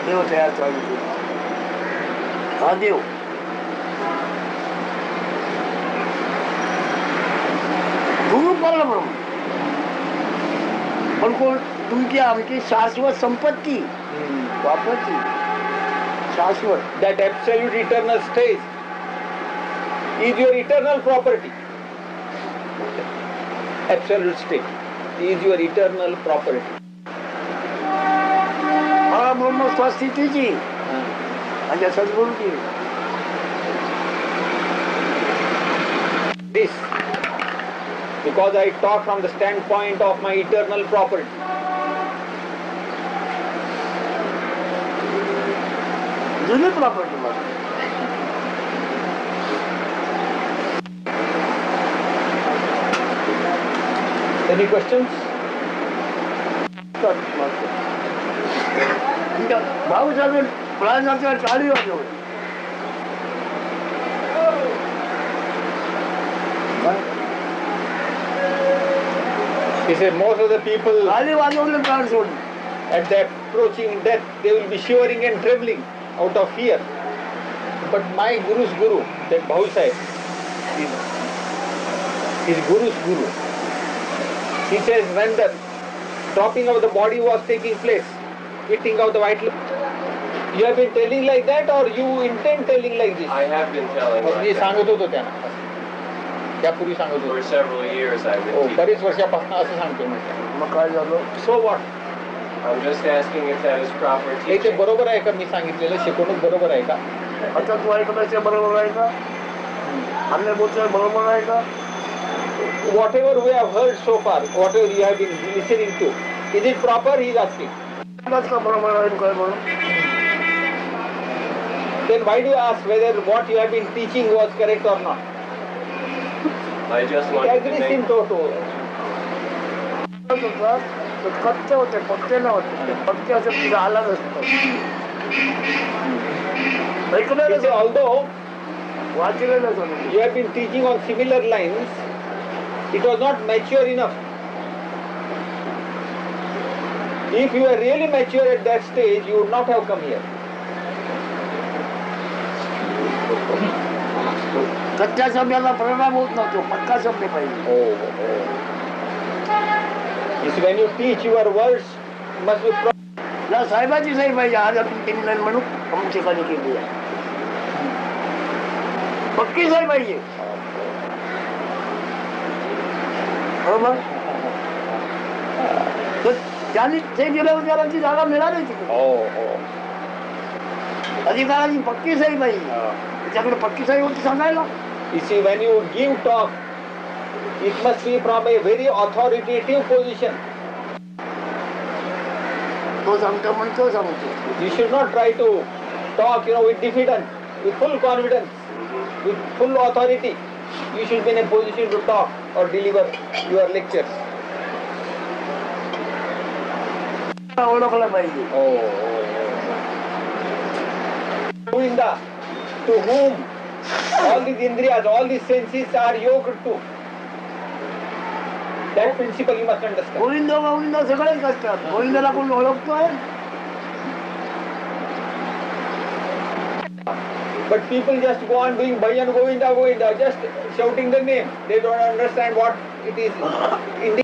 देव तयार चालू हा देव. गुरु परब्रह्म पण कोण तुमची आमची शाश्वत संपत्ती वापरची शाश्वत. That absolute eternal state is your eternal property. Absolute state is your eternal property. परब्रह्म स्वस्थितीची म्हणजे सद्गुरूची. This, because I talk from the standpoint of my eternal property. जुनी प्रॉपर्टी माझी. Any questions? भाऊ साहेब प्राणाच्या चाळी वाजवलं. He said most of the people चाळी वाजवलं प्राण सोडून. at the approaching death, they will be shivering and trembling out of fear. But my Guru's Guru, that Bhau Sahib, his Guru's Guru, he says when the dropping of the body was taking place, eating of the white liquid, You have been telling like that or you intend telling like this? I have been telling me like that. सांगत होतो त्यांना त्यापूर्वी सांगत For होतो several years I've हो been teaching. बरेच वर्षापासून असं सांगतो म्हटलं मग काय झालं? So what? I'm just asking if that is proper हे ते teaching. बरोबर आहे का मी सांगितलेलं शिकवणूक बरोबर आहे का आता तू ऐकण्याचे बरोबर आहे का? अन्य बोलतोय बरोबर आहे का? Whatever we have heard so far, whatever you have been listening to, is it proper? He is asking. अंदाज का बरोबर आहे काय म्हणून? Then why do you ask whether what you have been teaching was correct or not? I just He wanted to agrees in make toto. ते कच्चे होते पक्के नव्हते ते पक्के असे तुझा आलाच असतो He ऐकलेलं said, although वाचलेलंच होतं you have been teaching on similar lines, it was not mature enough. If you were really mature at that stage, you would not have come here. कच्च्या शब्दाला परिणाम होत नव्हतो पक्का शब्द पाहिजे हो हो You see, when you teach, your words must be proper. या साहेबाची सही पाहिजे आज आपण 3 लाईन म्हणून आपण ठिकाणी केली आहे पक्की सही पाहिजे बरोबर तर त्यांनी ते दिल्या उद्यारांची जागा मिळाली तिकडे हो हो अधिकाराची पक्की सही पाहिजे त्याच्याकडे पक्की सही होती सांगायला You see, when you give talk, it must be from a very authoritative position. तो सांगतो म्हणतो सांगतो You should not try to talk, with diffidence, with full confidence, with full authority. You should be in a position to talk or deliver your lectures. ओळखलं पाहिजे हो हो Govinda, to whom all these indriyas, all these senses are yoked to. That principle you must understand. Govind Govind सगळेच असतात गोविंदाला कोण ओळखतोय But people just go on doing Bhajan Govinda Govinda, just shouting the name. They don't understand what it is.